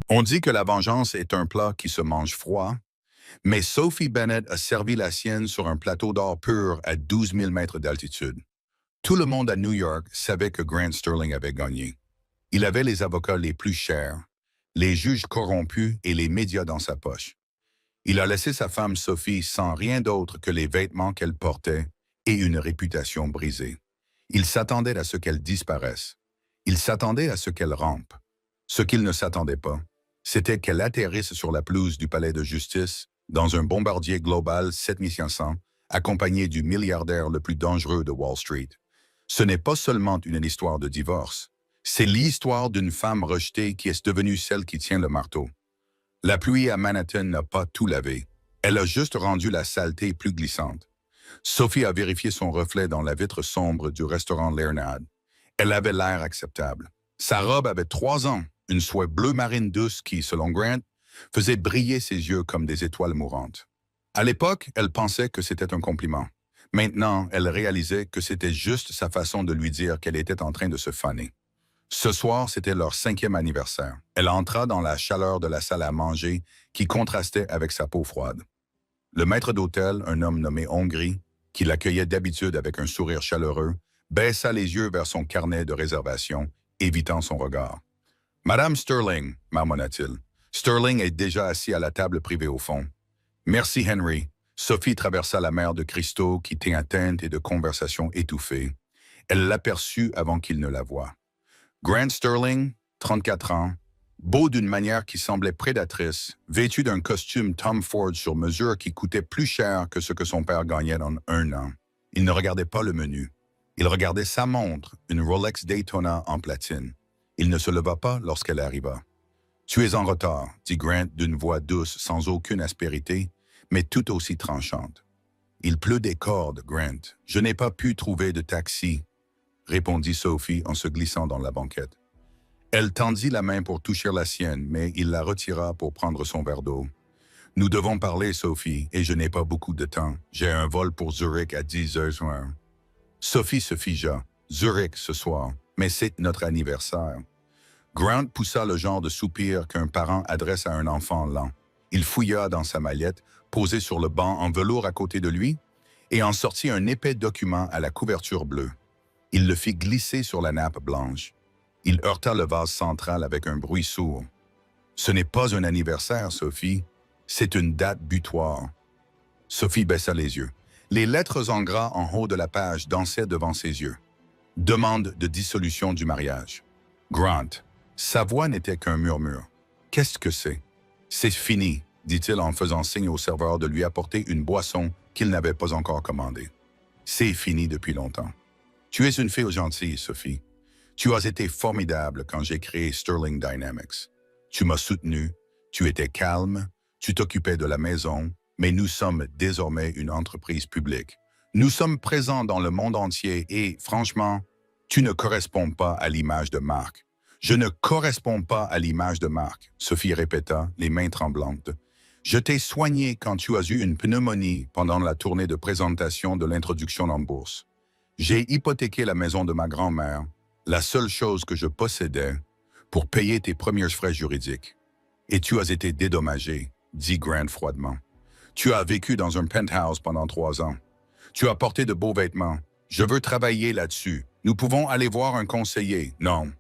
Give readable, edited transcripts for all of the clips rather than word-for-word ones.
On dit que la vengeance est un plat qui se mange froid, mais Sophie Bennett a servi la sienne sur un plateau d'or pur à 12 000 mètres d'altitude. Tout le monde à New York savait que Grant Sterling avait gagné. Il avait les avocats les plus chers, les juges corrompus et les médias dans sa poche. Il a laissé sa femme Sophie sans rien d'autre que les vêtements qu'elle portait et une réputation brisée. Il s'attendait à ce qu'elle disparaisse. Il s'attendait à ce qu'elle rampe. Ce qu'il ne s'attendait pas, c'était qu'elle atterrisse sur la pelouse du palais de justice dans un bombardier Global 7500, accompagné du milliardaire le plus dangereux de Wall Street. Ce n'est pas seulement une histoire de divorce, c'est l'histoire d'une femme rejetée qui est devenue celle qui tient le marteau. La pluie à Manhattan n'a pas tout lavé. Elle a juste rendu la saleté plus glissante. Sophie a vérifié son reflet dans la vitre sombre du restaurant Leonard. Elle avait l'air acceptable. Sa robe avait 3 ans, une soie bleu marine douce qui, selon Grant, faisait briller ses yeux comme des étoiles mourantes. À l'époque, elle pensait que c'était un compliment. Maintenant, elle réalisait que c'était juste sa façon de lui dire qu'elle était en train de se faner. Ce soir, c'était leur 5e anniversaire. Elle entra dans la chaleur de la salle à manger qui contrastait avec sa peau froide. Le maître d'hôtel, un homme nommé Hongrie, qui l'accueillait d'habitude avec un sourire chaleureux, baissa les yeux vers son carnet de réservation, évitant son regard. « Madame Sterling, marmonna-t-il. Sterling est déjà assis à la table privée au fond. Merci, Henry. » Sophie traversa la mer de cristaux qui tint à teinte et de conversations étouffées. Elle l'aperçut avant qu'il ne la voie. Grant Sterling, 34 ans, beau d'une manière qui semblait prédatrice, vêtu d'un costume Tom Ford sur mesure qui coûtait plus cher que ce que son père gagnait en 1 an. Il ne regardait pas le menu. Il regardait sa montre, une Rolex Daytona en platine. Il ne se leva pas lorsqu'elle arriva. « Tu es en retard, » dit Grant d'une voix douce sans aucune aspérité, mais tout aussi tranchante. « Il pleut des cordes, Grant. Je n'ai pas pu trouver de taxi, » répondit Sophie en se glissant dans la banquette. Elle tendit la main pour toucher la sienne, mais il la retira pour prendre son verre d'eau. « Nous devons parler, Sophie, et je n'ai pas beaucoup de temps. J'ai un vol pour Zurich à 10 heures soir. » Sophie se figea. « Zurich ce soir, mais c'est notre anniversaire. » Grant poussa le genre de soupir qu'un parent adresse à un enfant lent. Il fouilla dans sa mallette, posée sur le banc en velours à côté de lui, et en sortit un épais document à la couverture bleue. Il le fit glisser sur la nappe blanche. Il heurta le vase central avec un bruit sourd. « Ce n'est pas un anniversaire, Sophie. C'est une date butoir. » Sophie baissa les yeux. Les lettres en gras en haut de la page dansaient devant ses yeux. « Demande de dissolution du mariage. » Grant. Sa voix n'était qu'un murmure. « Qu'est-ce que c'est? »« C'est fini, » dit-il en faisant signe au serveur de lui apporter une boisson qu'il n'avait pas encore commandée. « C'est fini depuis longtemps. » Tu es une fille gentille, Sophie. Tu as été formidable quand j'ai créé Sterling Dynamics. Tu m'as soutenu, tu étais calme, tu t'occupais de la maison, mais nous sommes désormais une entreprise publique. Nous sommes présents dans le monde entier et, franchement, tu ne corresponds pas à l'image de Marc. Je ne corresponds pas à l'image de Marc, Sophie répéta, les mains tremblantes. Je t'ai soigné quand tu as eu une pneumonie pendant la tournée de présentation de l'introduction en bourse. J'ai hypothéqué la maison de ma grand-mère, la seule chose que je possédais, pour payer tes premiers frais juridiques. Et tu as été dédommagé, dit Grant froidement. Tu as vécu dans un penthouse pendant 3 ans. Tu as porté de beaux vêtements. Je veux travailler là-dessus. Nous pouvons aller voir un conseiller. Non.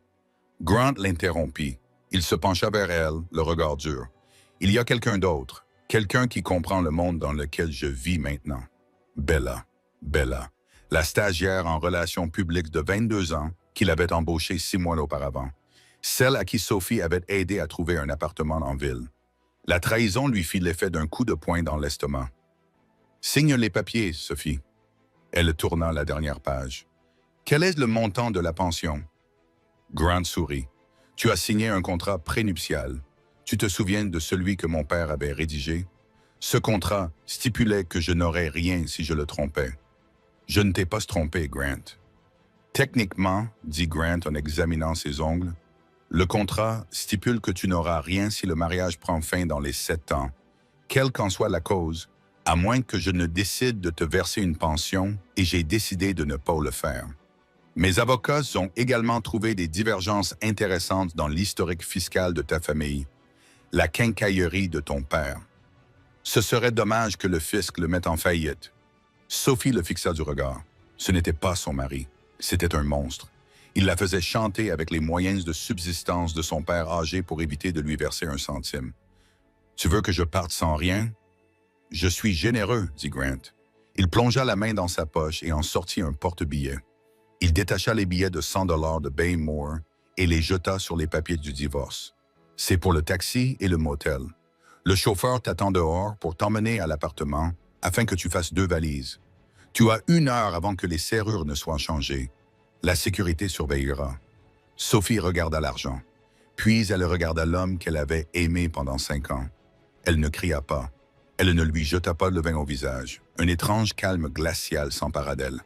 Grant l'interrompit. Il se pencha vers elle, le regard dur. Il y a quelqu'un d'autre, quelqu'un qui comprend le monde dans lequel je vis maintenant. Bella. La stagiaire en relations publiques de 22 ans qu'il avait embauchée 6 mois auparavant. Celle à qui Sophie avait aidé à trouver un appartement en ville. La trahison lui fit l'effet d'un coup de poing dans l'estomac. « Signe les papiers, Sophie. » Elle tourna la dernière page. « Quel est le montant de la pension? » Grant sourit. « Tu as signé un contrat prénuptial. Tu te souviens de celui que mon père avait rédigé? Ce contrat stipulait que je n'aurais rien si je le trompais. Je ne t'ai pas trompé, Grant. » Techniquement, dit Grant en examinant ses ongles, le contrat stipule que tu n'auras rien si le mariage prend fin dans les 7 ans, quelle qu'en soit la cause, à moins que je ne décide de te verser une pension et j'ai décidé de ne pas le faire. Mes avocats ont également trouvé des divergences intéressantes dans l'historique fiscal de ta famille, la quincaillerie de ton père. Ce serait dommage que le fisc le mette en faillite. Sophie le fixa du regard. Ce n'était pas son mari, c'était un monstre. Il la faisait chanter avec les moyens de subsistance de son père âgé pour éviter de lui verser un centime. « Tu veux que je parte sans rien? »« Je suis généreux, » dit Grant. Il plongea la main dans sa poche et en sortit un porte-billets. Il détacha les billets de 100 $ de Bay Moore et les jeta sur les papiers du divorce. « C'est pour le taxi et le motel. Le chauffeur t'attend dehors pour t'emmener à l'appartement afin que tu fasses 2 valises. Tu as 1 heure avant que les serrures ne soient changées. La sécurité surveillera. » Sophie regarda l'argent. Puis elle regarda l'homme qu'elle avait aimé pendant 5 ans. Elle ne cria pas. Elle ne lui jeta pas le vin au visage. Un étrange calme glacial s'empara d'elle.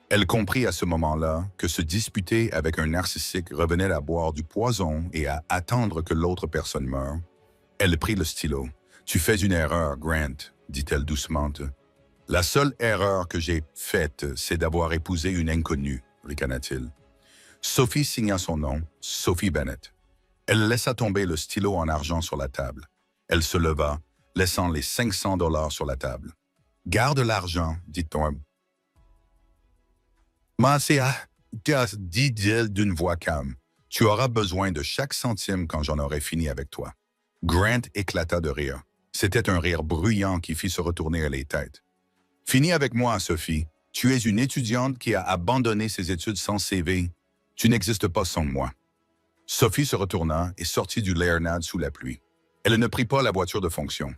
Elle comprit à ce moment-là que se disputer avec un narcissique revenait à boire du poison et à attendre que l'autre personne meure. Elle prit le stylo. « Tu fais une erreur, Grant, » dit-elle doucement. « La seule erreur que j'ai faite, c'est d'avoir épousé une inconnue, » ricana-t-il. Sophie signa son nom, Sophie Bennett. Elle laissa tomber le stylo en argent sur la table. Elle se leva, laissant les 500 $ sur la table. « Garde l'argent, » dit-on. « Marcia, dit-il d'une voix calme. Tu auras besoin de chaque centime quand j'en aurai fini avec toi. » Grant éclata de rire. C'était un rire bruyant qui fit se retourner les têtes. « Finis avec moi, Sophie. Tu es une étudiante qui a abandonné ses études sans CV. Tu n'existes pas sans moi. » Sophie se retourna et sortit du Lairnad sous la pluie. Elle ne prit pas la voiture de fonction.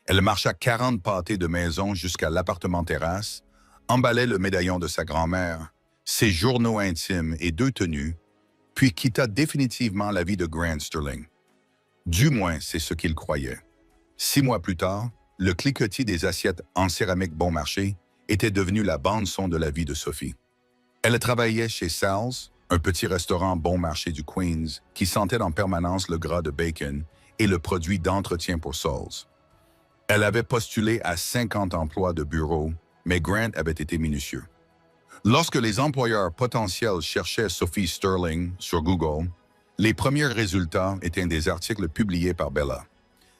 Elle marcha 40 pâtés de maison jusqu'à l'appartement-terrasse, emballait le médaillon de sa grand-mère, ses journaux intimes et 2 tenues, puis quitta définitivement la vie de Grant Sterling. Du moins, c'est ce qu'il croyait. 6 mois plus tard, le cliquetis des assiettes en céramique bon marché était devenu la bande-son de la vie de Sophie. Elle travaillait chez Sal's, un petit restaurant bon marché du Queens qui sentait en permanence le gras de bacon et le produit d'entretien pour Sauls. Elle avait postulé à 50 emplois de bureau, mais Grant avait été minutieux. Lorsque les employeurs potentiels cherchaient Sophie Sterling sur Google, les premiers résultats étaient des articles publiés par Bella.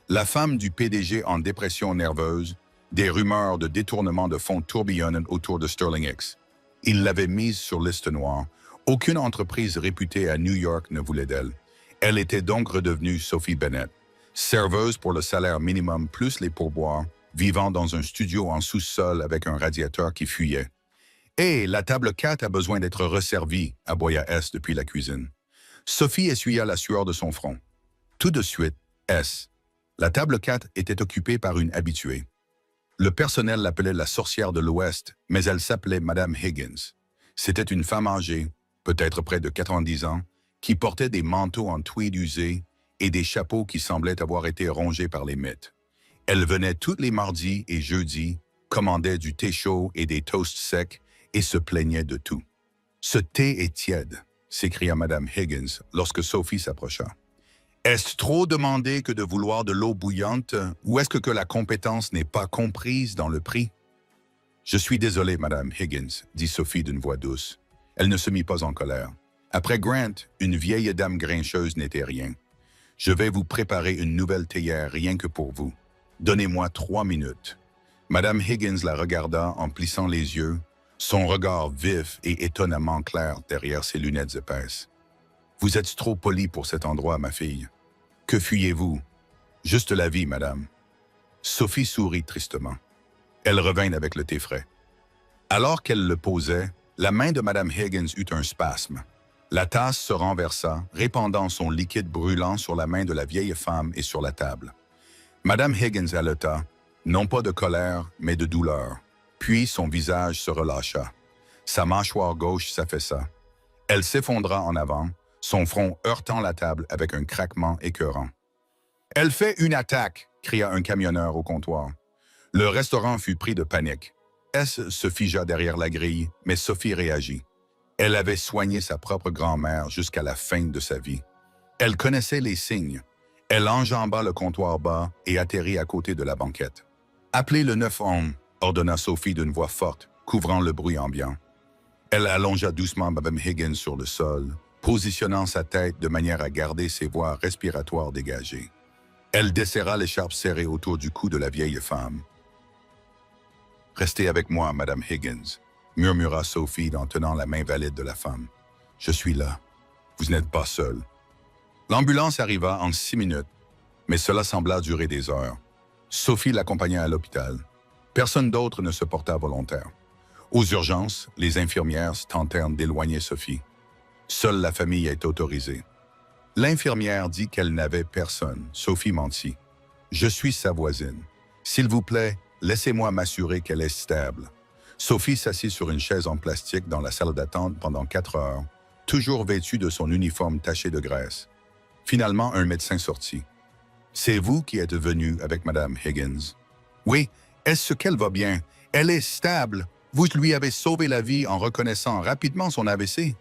La femme du PDG en dépression nerveuse, des rumeurs de détournement de fonds tourbillonnent autour de Sterling X. Il l'avait mise sur liste noire. Aucune entreprise réputée à New York ne voulait d'elle. Elle était donc redevenue Sophie Bennett, serveuse pour le salaire minimum plus les pourboires, vivant dans un studio en sous-sol avec un radiateur qui fuyait. « Hé, la table 4 a besoin d'être resservie » aboya S depuis la cuisine. Sophie essuya la sueur de son front. Tout de suite, S. La table 4 était occupée par une habituée. Le personnel l'appelait la sorcière de l'Ouest, mais elle s'appelait Madame Higgins. C'était une femme âgée, peut-être près de 90 ans, qui portait des manteaux en tweed usés et des chapeaux qui semblaient avoir été rongés par les mites. Elle venait tous les mardis et jeudis, commandait du thé chaud et des toasts secs et se plaignait de tout. « Ce thé est tiède », s'écria Madame Higgins lorsque Sophie s'approcha. « Est-ce trop demandé que de vouloir de l'eau bouillante ou est-ce que la compétence n'est pas comprise dans le prix? »« Je suis désolée, Madame Higgins, » dit Sophie d'une voix douce. Elle ne se mit pas en colère. Après Grant, une vieille dame grincheuse n'était rien. « Je vais vous préparer une nouvelle théière rien que pour vous. Donnez-moi 3 minutes. » Madame Higgins la regarda en plissant les yeux, son regard vif et étonnamment clair derrière ses lunettes épaisses. « Vous êtes trop polie pour cet endroit, ma fille. Que fuyez-vous? Juste la vie, madame. » Sophie sourit tristement. Elle revint avec le thé frais. Alors qu'elle le posait, la main de Madame Higgins eut un spasme. La tasse se renversa, répandant son liquide brûlant sur la main de la vieille femme et sur la table. Madame Higgins haleta, non pas de colère, mais de douleur. Puis son visage se relâcha. Sa mâchoire gauche s'affaissa. Elle s'effondra en avant, son front heurtant la table avec un craquement écœurant. « Elle fait une attaque !» cria un camionneur au comptoir. Le restaurant fut pris de panique. S se figea derrière la grille, mais Sophie réagit. Elle avait soigné sa propre grand-mère jusqu'à la fin de sa vie. Elle connaissait les signes. Elle enjamba le comptoir bas et atterrit à côté de la banquette. « Appelez le 911 » ordonna Sophie d'une voix forte, couvrant le bruit ambiant. Elle allongea doucement Madame Higgins sur le sol, positionnant sa tête de manière à garder ses voies respiratoires dégagées. Elle desserra l'écharpe serrée autour du cou de la vieille femme. « Restez avec moi, Madame Higgins », murmura Sophie en tenant la main valide de la femme. « Je suis là. Vous n'êtes pas seule. » L'ambulance arriva en 6 minutes, mais cela sembla durer des heures. Sophie l'accompagna à l'hôpital. Personne d'autre ne se porta volontaire. Aux urgences, les infirmières tentèrent d'éloigner Sophie. Seule la famille est autorisée. L'infirmière dit qu'elle n'avait personne. Sophie mentit. « Je suis sa voisine. S'il vous plaît, laissez-moi m'assurer qu'elle est stable. » Sophie s'assit sur une chaise en plastique dans la salle d'attente pendant 4 heures, toujours vêtue de son uniforme taché de graisse. Finalement, un médecin sortit. « C'est vous qui êtes venu avec Madame Higgins. »« Oui, est-ce qu'elle va bien? Elle est stable. Vous lui avez sauvé la vie en reconnaissant rapidement son AVC. »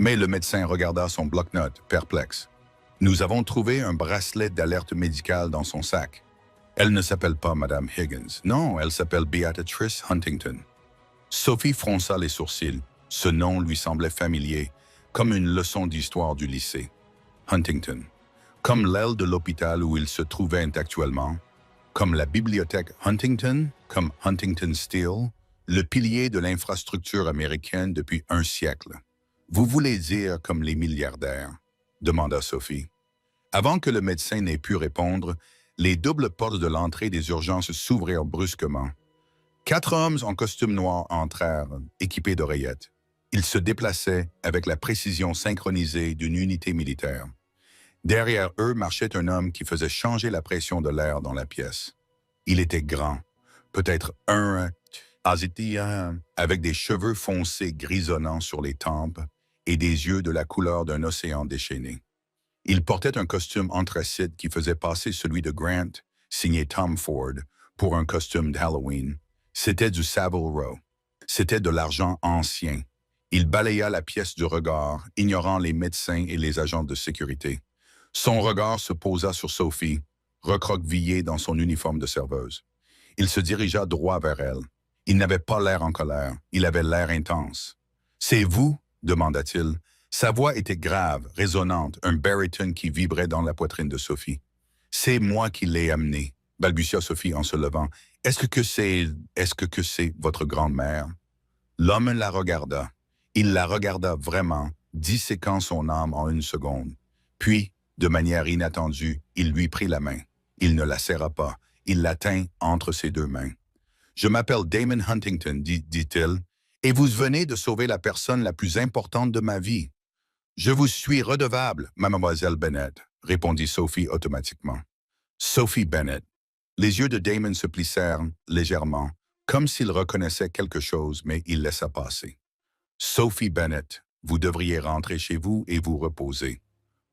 Mais le médecin regarda son bloc-notes, perplexe. « Nous avons trouvé un bracelet d'alerte médicale dans son sac. Elle ne s'appelle pas Madame Higgins. Non, elle s'appelle Beatrice Huntington. » Sophie fronça les sourcils. Ce nom lui semblait familier, comme une leçon d'histoire du lycée. Huntington. Comme l'aile de l'hôpital où il se trouvait actuellement, comme la bibliothèque Huntington, comme Huntington Steel, le pilier de l'infrastructure américaine depuis un siècle. « Vous voulez dire comme les milliardaires ?» demanda Sophie. Avant que le médecin n'ait pu répondre, les doubles portes de l'entrée des urgences s'ouvrirent brusquement. 4 hommes en costume noir entrèrent, équipés d'oreillettes. Ils se déplaçaient avec la précision synchronisée d'une unité militaire. Derrière eux marchait un homme qui faisait changer la pression de l'air dans la pièce. Il était grand, peut-être avec des cheveux foncés grisonnants sur les tempes et des yeux de la couleur d'un océan déchaîné. Il portait un costume anthracite qui faisait passer celui de Grant, signé Tom Ford, pour un costume d'Halloween. C'était du Savile Row. C'était de l'argent ancien. Il balaya la pièce du regard, ignorant les médecins et les agents de sécurité. Son regard se posa sur Sophie, recroquevillée dans son uniforme de serveuse. Il se dirigea droit vers elle. Il n'avait pas l'air en colère, il avait l'air intense. « C'est vous ?» demanda-t-il. Sa voix était grave, résonnante, un baryton qui vibrait dans la poitrine de Sophie. « C'est moi qui l'ai amené » balbutia Sophie en se levant. « Est-ce que c'est votre grand-mère » L'homme la regarda. Il la regarda vraiment, disséquant son âme en une seconde. Puis, de manière inattendue, il lui prit la main. Il ne la serra pas. Il la tint entre ses 2 mains. « Je m'appelle Damon Huntington, dit-il, et vous venez de sauver la personne la plus importante de ma vie. »« Je vous suis redevable, mademoiselle Bennett, » répondit Sophie automatiquement. Sophie Bennett. Les yeux de Damon se plissèrent légèrement, comme s'il reconnaissait quelque chose, mais il laissa passer. « Sophie Bennett, vous devriez rentrer chez vous et vous reposer.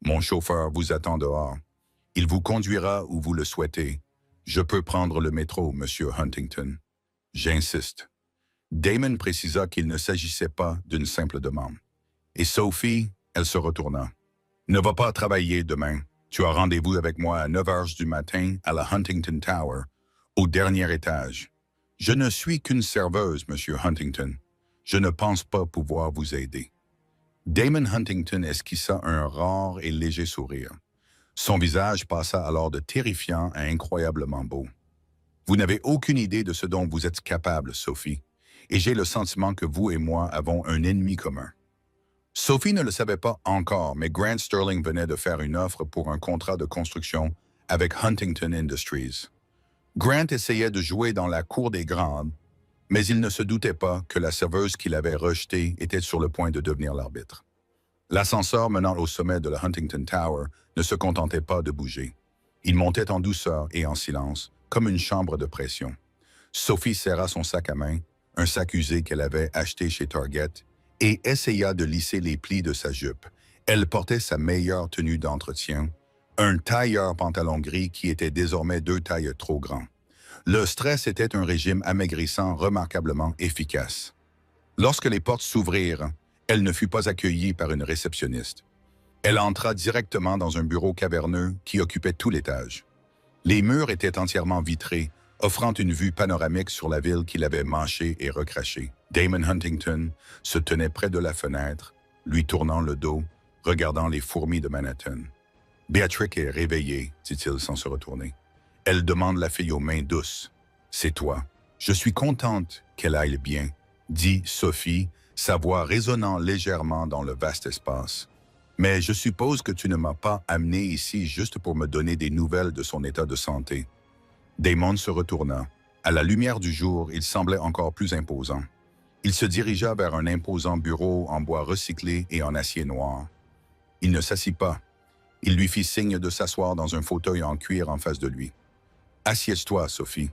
Mon chauffeur vous attend dehors. Il vous conduira où vous le souhaitez. Je peux prendre le métro, Monsieur Huntington. J'insiste. » Damon précisa qu'il ne s'agissait pas d'une simple demande. Et Sophie, elle se retourna. « Ne va pas travailler demain. Tu as rendez-vous avec moi à 9 heures du matin à la Huntington Tower, au dernier étage. Je ne suis qu'une serveuse, Monsieur Huntington. Je ne pense pas pouvoir vous aider. » Damon Huntington esquissa un rare et léger sourire. Son visage passa alors de terrifiant à incroyablement beau. « Vous n'avez aucune idée de ce dont vous êtes capable, Sophie, et j'ai le sentiment que vous et moi avons un ennemi commun. » Sophie ne le savait pas encore, mais Grant Sterling venait de faire une offre pour un contrat de construction avec Huntington Industries. Grant essayait de jouer dans la cour des grands, mais il ne se doutait pas que la serveuse qu'il avait rejetée était sur le point de devenir l'arbitre. L'ascenseur menant au sommet de la Huntington Tower ne se contentait pas de bouger. Il montait en douceur et en silence, comme une chambre de pression. Sophie serra son sac à main, un sac usé qu'elle avait acheté chez Target, et essaya de lisser les plis de sa jupe. Elle portait sa meilleure tenue d'entretien, un tailleur pantalon gris qui était désormais 2 tailles trop grand. Le stress était un régime amaigrissant remarquablement efficace. Lorsque les portes s'ouvrirent, elle ne fut pas accueillie par une réceptionniste. Elle entra directement dans un bureau caverneux qui occupait tout l'étage. Les murs étaient entièrement vitrés, offrant une vue panoramique sur la ville qu'il avait mâchée et recrachée. Damon Huntington se tenait près de la fenêtre, lui tournant le dos, regardant les fourmis de Manhattan. Béatrix est réveillée, dit-il sans se retourner. Elle demande la fille aux mains douces. C'est toi. Je suis contente qu'elle aille bien, dit Sophie, sa voix résonnant légèrement dans le vaste espace. Mais je suppose que tu ne m'as pas amené ici juste pour me donner des nouvelles de son état de santé. Damon se retourna. À la lumière du jour, il semblait encore plus imposant. Il se dirigea vers un imposant bureau en bois recyclé et en acier noir. Il ne s'assit pas. Il lui fit signe de s'asseoir dans un fauteuil en cuir en face de lui. « Assieds-toi, Sophie. »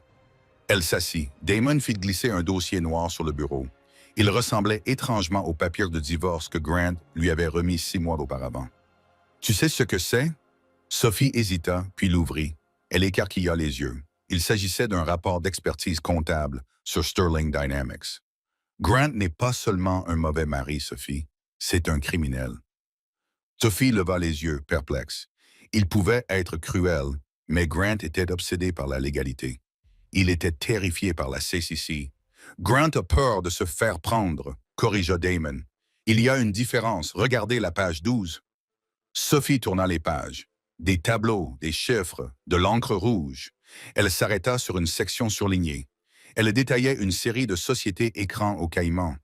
Elle s'assit. Damon fit glisser un dossier noir sur le bureau. Il ressemblait étrangement au papier de divorce que Grant lui avait remis 6 mois auparavant. « Tu sais ce que c'est? » Sophie hésita, puis l'ouvrit. Elle écarquilla les yeux. Il s'agissait d'un rapport d'expertise comptable sur Sterling Dynamics. Grant n'est pas seulement un mauvais mari, Sophie, c'est un criminel. Sophie leva les yeux, perplexe. Il pouvait être cruel, mais Grant était obsédé par la légalité. Il était terrifié par la CCC. Grant a peur de se faire prendre, corrigea Damon. Il y a une différence, regardez la page 12. Sophie tourna les pages. Des tableaux, des chiffres, de l'encre rouge. Elle s'arrêta sur une section surlignée. Elle détaillait une série de sociétés écrans au Caïman,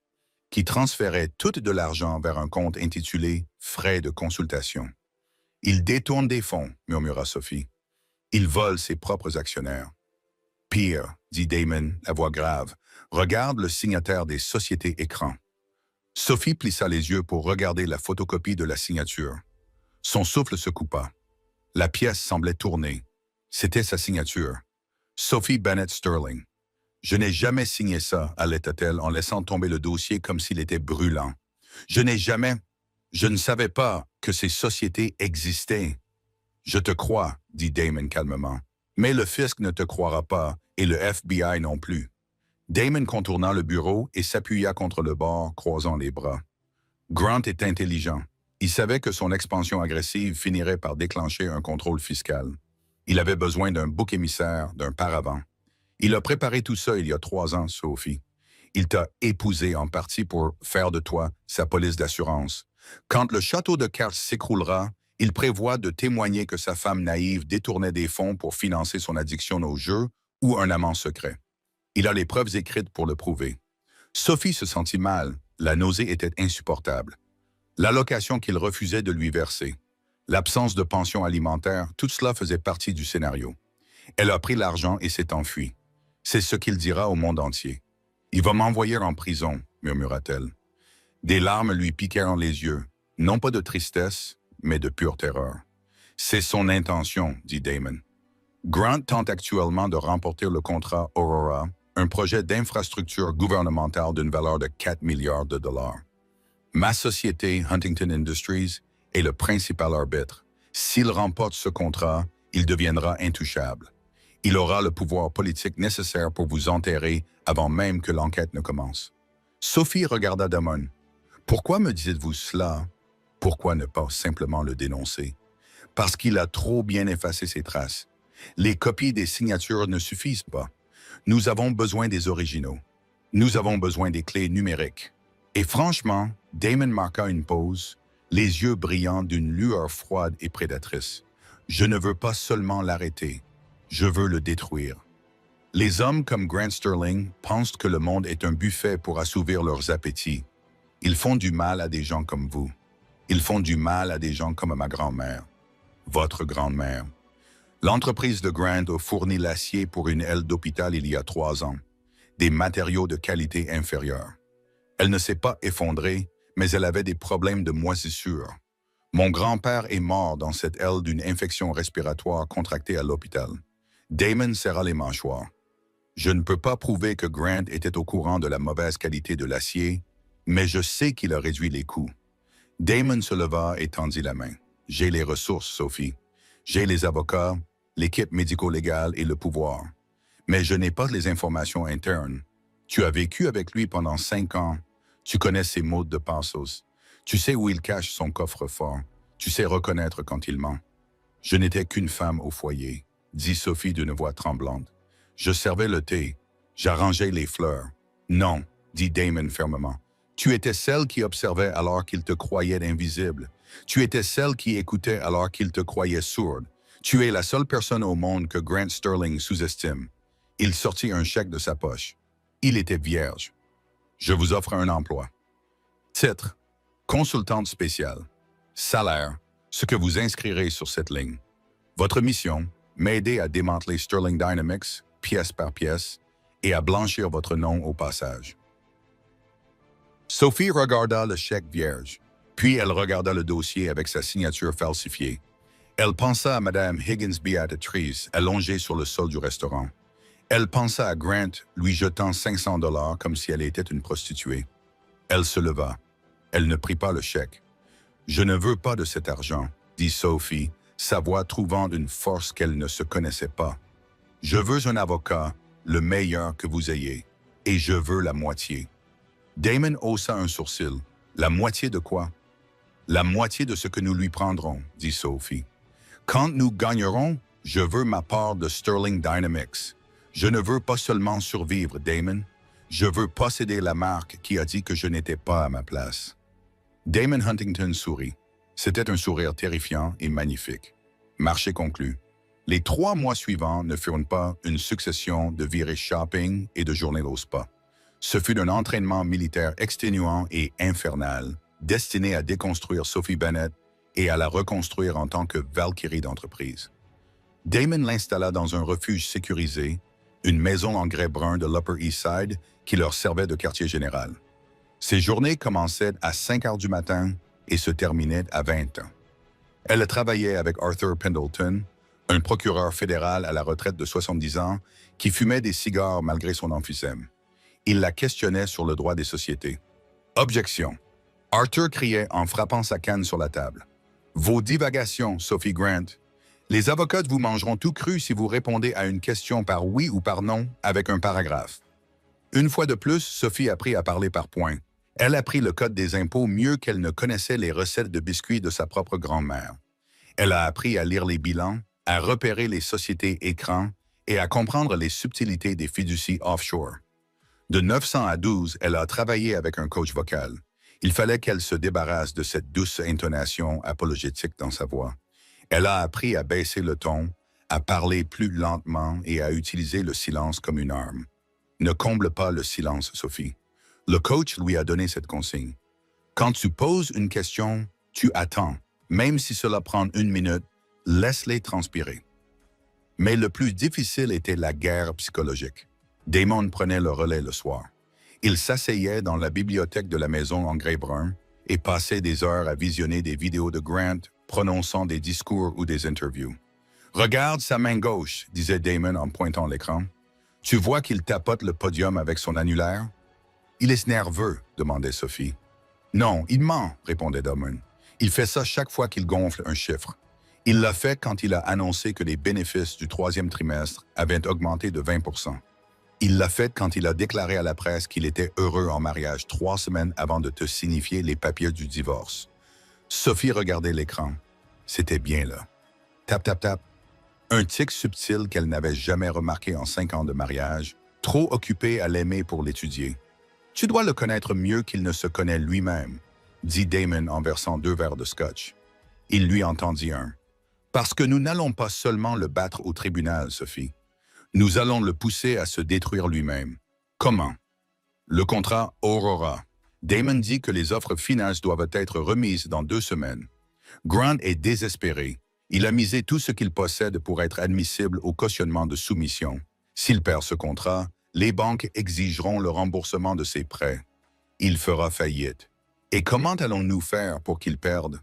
qui transféraient tout de l'argent vers un compte intitulé « Frais de consultation ». « Il détourne des fonds », murmura Sophie. « Il vole ses propres actionnaires. »« Pire, » dit Damon, la voix grave, « regarde le signataire des sociétés écrans. » Sophie plissa les yeux pour regarder la photocopie de la signature. Son souffle se coupa. La pièce semblait tourner. C'était sa signature. Sophie Bennett Sterling. « Je n'ai jamais signé ça, allaita-t-elle en laissant tomber le dossier comme s'il était brûlant. Je ne savais pas que ces sociétés existaient. »« Je te crois, » dit Damon calmement. « Mais le fisc ne te croira pas, et le FBI non plus. » Damon contourna le bureau et s'appuya contre le bord, croisant les bras. Grant est intelligent. Il savait que son expansion agressive finirait par déclencher un contrôle fiscal. Il avait besoin d'un bouc émissaire, d'un paravent. Il a préparé tout ça il y a 3 ans, Sophie. Il t'a épousé en partie pour faire de toi sa police d'assurance. Quand le château de cartes s'écroulera, il prévoit de témoigner que sa femme naïve détournait des fonds pour financer son addiction aux jeux ou un amant secret. Il a les preuves écrites pour le prouver. Sophie se sentit mal. La nausée était insupportable. L'allocation qu'il refusait de lui verser, l'absence de pension alimentaire, tout cela faisait partie du scénario. Elle a pris l'argent et s'est enfuie. C'est ce qu'il dira au monde entier. « Il va m'envoyer en prison », murmura-t-elle. Des larmes lui piquèrent les yeux, non pas de tristesse, mais de pure terreur. « C'est son intention », dit Damon. Grant tente actuellement de remporter le contrat Aurora, un projet d'infrastructure gouvernementale d'une valeur de 4 milliards de dollars. Ma société, Huntington Industries, est le principal arbitre. S'il remporte ce contrat, il deviendra intouchable. Il aura le pouvoir politique nécessaire pour vous enterrer avant même que l'enquête ne commence. Sophie regarda Damon. « Pourquoi me dites-vous cela? Pourquoi ne pas simplement le dénoncer? Parce qu'il a trop bien effacé ses traces. Les copies des signatures ne suffisent pas. Nous avons besoin des originaux. Nous avons besoin des clés numériques. » Et franchement, Damon marqua une pause, les yeux brillants d'une lueur froide et prédatrice. « Je ne veux pas seulement l'arrêter. Je veux le détruire. » Les hommes comme Grant Sterling pensent que le monde est un buffet pour assouvir leurs appétits. Ils font du mal à des gens comme vous. Ils font du mal à des gens comme ma grand-mère, votre grand-mère. L'entreprise de Grant a fourni l'acier pour une aile d'hôpital il y a 3 ans, des matériaux de qualité inférieure. Elle ne s'est pas effondrée, mais elle avait des problèmes de moisissure. Mon grand-père est mort dans cette aile d'une infection respiratoire contractée à l'hôpital. Damon serra les mâchoires. Je ne peux pas prouver que Grant était au courant de la mauvaise qualité de l'acier, mais je sais qu'il a réduit les coûts. Damon se leva et tendit la main. J'ai les ressources, Sophie. J'ai les avocats, l'équipe médico-légale et le pouvoir. Mais je n'ai pas les informations internes. Tu as vécu avec lui pendant 5 ans. Tu connais ses mots de passos. Tu sais où il cache son coffre-fort. Tu sais reconnaître quand il ment. Je n'étais qu'une femme au foyer, dit Sophie d'une voix tremblante. Je servais le thé. J'arrangeais les fleurs. Non, dit Damon fermement. Tu étais celle qui observait alors qu'il te croyait invisible. Tu étais celle qui écoutait alors qu'il te croyait sourde. Tu es la seule personne au monde que Grant Sterling sous-estime. Il sortit un chèque de sa poche. Il était vierge. Je vous offre un emploi. Titre: consultante spéciale. Salaire: ce que vous inscrirez sur cette ligne. Votre mission: m'aider à démanteler Sterling Dynamics, pièce par pièce, et à blanchir votre nom au passage. Sophie regarda le chèque vierge, puis elle regarda le dossier avec sa signature falsifiée. Elle pensa à Madame Higgins Beatrice, allongée sur le sol du restaurant. Elle pensa à Grant, lui jetant 500 $ comme si elle était une prostituée. Elle se leva. Elle ne prit pas le chèque. « Je ne veux pas de cet argent », dit Sophie, sa voix trouvant une force qu'elle ne se connaissait pas. « Je veux un avocat, le meilleur que vous ayez, et je veux la moitié. » Damon haussa un sourcil. « La moitié de quoi? »« La moitié de ce que nous lui prendrons, » dit Sophie. « Quand nous gagnerons, je veux ma part de Sterling Dynamics. Je ne veux pas seulement survivre, Damon. Je veux posséder la marque qui a dit que je n'étais pas à ma place. » Damon Huntington sourit. C'était un sourire terrifiant et magnifique. Marché conclu. Les 3 mois suivants ne furent pas une succession de virées shopping et de journées au spa. Ce fut un entraînement militaire exténuant et infernal, destiné à déconstruire Sophie Bennett et à la reconstruire en tant que Valkyrie d'entreprise. Damon l'installa dans un refuge sécurisé, une maison en grès brun de l'Upper East Side qui leur servait de quartier général. Ses journées commençaient à 5 heures du matin et se terminaient à 20 ans. Elle travaillait avec Arthur Pendleton, un procureur fédéral à la retraite de 70 ans qui fumait des cigares malgré son emphysème. Il la questionnait sur le droit des sociétés. Objection. Arthur criait en frappant sa canne sur la table. Vos divagations, Sophie Grant. Les avocats vous mangeront tout cru si vous répondez à une question par oui ou par non avec un paragraphe. Une fois de plus, Sophie apprit à parler par points. Elle apprit le code des impôts mieux qu'elle ne connaissait les recettes de biscuits de sa propre grand-mère. Elle a appris à lire les bilans, à repérer les sociétés écrans et à comprendre les subtilités des fiducies offshore. De 900 à 12, elle a travaillé avec un coach vocal. Il fallait qu'elle se débarrasse de cette douce intonation apologétique dans sa voix. Elle a appris à baisser le ton, à parler plus lentement et à utiliser le silence comme une arme. Ne comble pas le silence, Sophie. Le coach lui a donné cette consigne. Quand tu poses une question, tu attends. Même si cela prend 1 minute, laisse-les transpirer. Mais le plus difficile était la guerre psychologique. Damon prenait le relais le soir. Il s'asseyait dans la bibliothèque de la maison en grès brun et passait des heures à visionner des vidéos de Grant prononçant des discours ou des interviews. « Regarde sa main gauche », disait Damon en pointant l'écran. « Tu vois qu'il tapote le podium avec son annulaire? »« Il est nerveux », demandait Sophie. « Non, il ment », répondait Damon. « Il fait ça chaque fois qu'il gonfle un chiffre. Il l'a fait quand il a annoncé que les bénéfices du 3e trimestre avaient augmenté de 20 %. Il l'a fait quand il a déclaré à la presse qu'il était heureux en mariage 3 semaines avant de te signifier les papiers du divorce. » Sophie regardait l'écran. C'était bien là. Tap, tap, tap. Un tic subtil qu'elle n'avait jamais remarqué en 5 ans de mariage, trop occupée à l'aimer pour l'étudier. « Tu dois le connaître mieux qu'il ne se connaît lui-même », dit Damon en versant 2 verres de scotch. Il lui en tendit un. « Parce que nous n'allons pas seulement le battre au tribunal, Sophie. Nous allons le pousser à se détruire lui-même. Comment? Le contrat Aurora. Damon dit que les offres finales doivent être remises dans 2 semaines. Grant est désespéré. Il a misé tout ce qu'il possède pour être admissible au cautionnement de soumission. S'il perd ce contrat, les banques exigeront le remboursement de ses prêts. Il fera faillite. Et comment allons-nous faire pour qu'il perde?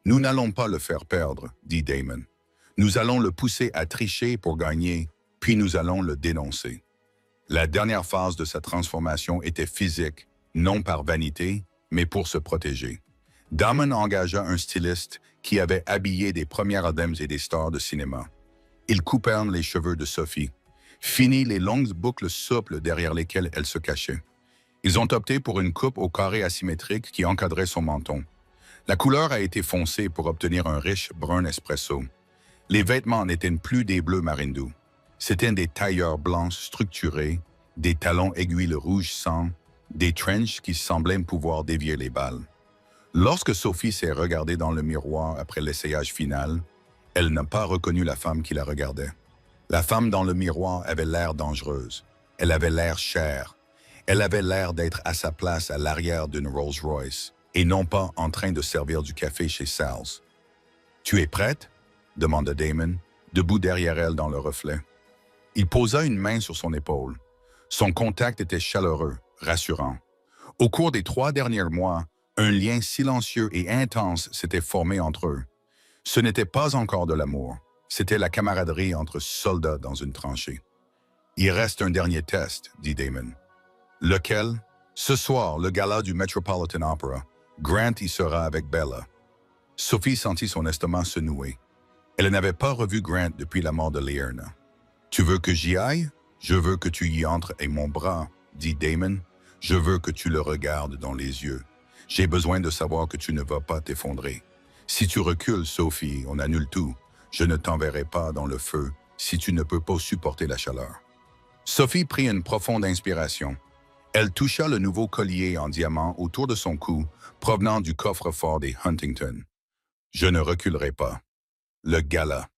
Nous n'allons pas le faire perdre, dit Damon. Nous allons le pousser à tricher pour gagner, puis nous allons le dénoncer. La dernière phase de sa transformation était physique, non par vanité, mais pour se protéger. Damon engagea un styliste qui avait habillé des premières Adams et des stars de cinéma. Ils coupèrent les cheveux de Sophie, finit les longues boucles souples derrière lesquelles elle se cachait. Ils ont opté pour une coupe au carré asymétrique qui encadrait son menton. La couleur a été foncée pour obtenir un riche brun espresso. Les vêtements n'étaient plus des bleus marindou. C'étaient des tailleurs blanches structurés, des talons aiguilles rouge sang, des trenches qui semblaient pouvoir dévier les balles. Lorsque Sophie s'est regardée dans le miroir après l'essayage final, elle n'a pas reconnu la femme qui la regardait. La femme dans le miroir avait l'air dangereuse. Elle avait l'air chère. Elle avait l'air d'être à sa place à l'arrière d'une Rolls-Royce et non pas en train de servir du café chez Sal's. « Tu es prête ?» demanda Damon, debout derrière elle dans le reflet. Il posa une main sur son épaule. Son contact était chaleureux, rassurant. Au cours des 3 derniers mois, un lien silencieux et intense s'était formé entre eux. Ce n'était pas encore de l'amour, c'était la camaraderie entre soldats dans une tranchée. « Il reste un dernier test, » dit Damon. « Lequel? » « Ce soir, le gala du Metropolitan Opera. Grant y sera avec Bella. » Sophie sentit son estomac se nouer. Elle n'avait pas revu Grant depuis la mort de Lierna. « Tu veux que j'y aille? Je veux que tu y entres et mon bras, » dit Damon. « Je veux que tu le regardes dans les yeux. J'ai besoin de savoir que tu ne vas pas t'effondrer. Si tu recules, Sophie, on annule tout. Je ne t'enverrai pas dans le feu si tu ne peux pas supporter la chaleur. » Sophie prit une profonde inspiration. Elle toucha le nouveau collier en diamant autour de son cou, provenant du coffre-fort des Huntington. « Je ne reculerai pas. » Le gala.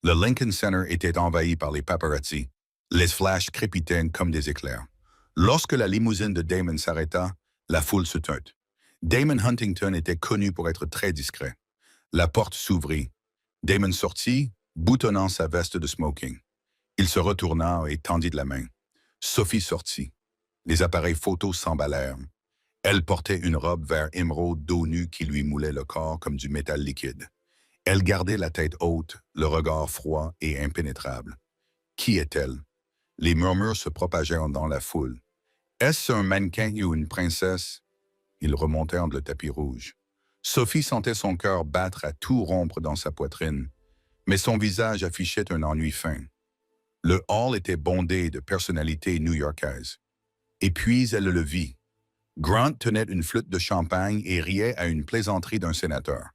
Le Lincoln Center était envahi par les paparazzi. Les flashs crépitaient comme des éclairs. Lorsque la limousine de Damon s'arrêta, la foule se tint. Damon Huntington était connu pour être très discret. La porte s'ouvrit. Damon sortit, boutonnant sa veste de smoking. Il se retourna et tendit de la main. Sophie sortit. Les appareils photos s'emballèrent. Elle portait une robe vert émeraude dos nu qui lui moulait le corps comme du métal liquide. Elle gardait la tête haute, le regard froid et impénétrable. Qui est-elle? Les murmures se propagèrent dans la foule. Est-ce un mannequin ou une princesse? Ils remontèrent le tapis rouge. Sophie sentait son cœur battre à tout rompre dans sa poitrine, mais son visage affichait un ennui fin. Le hall était bondé de personnalités new-yorkaises. Et puis elle le vit. Grant tenait une flûte de champagne et riait à une plaisanterie d'un sénateur.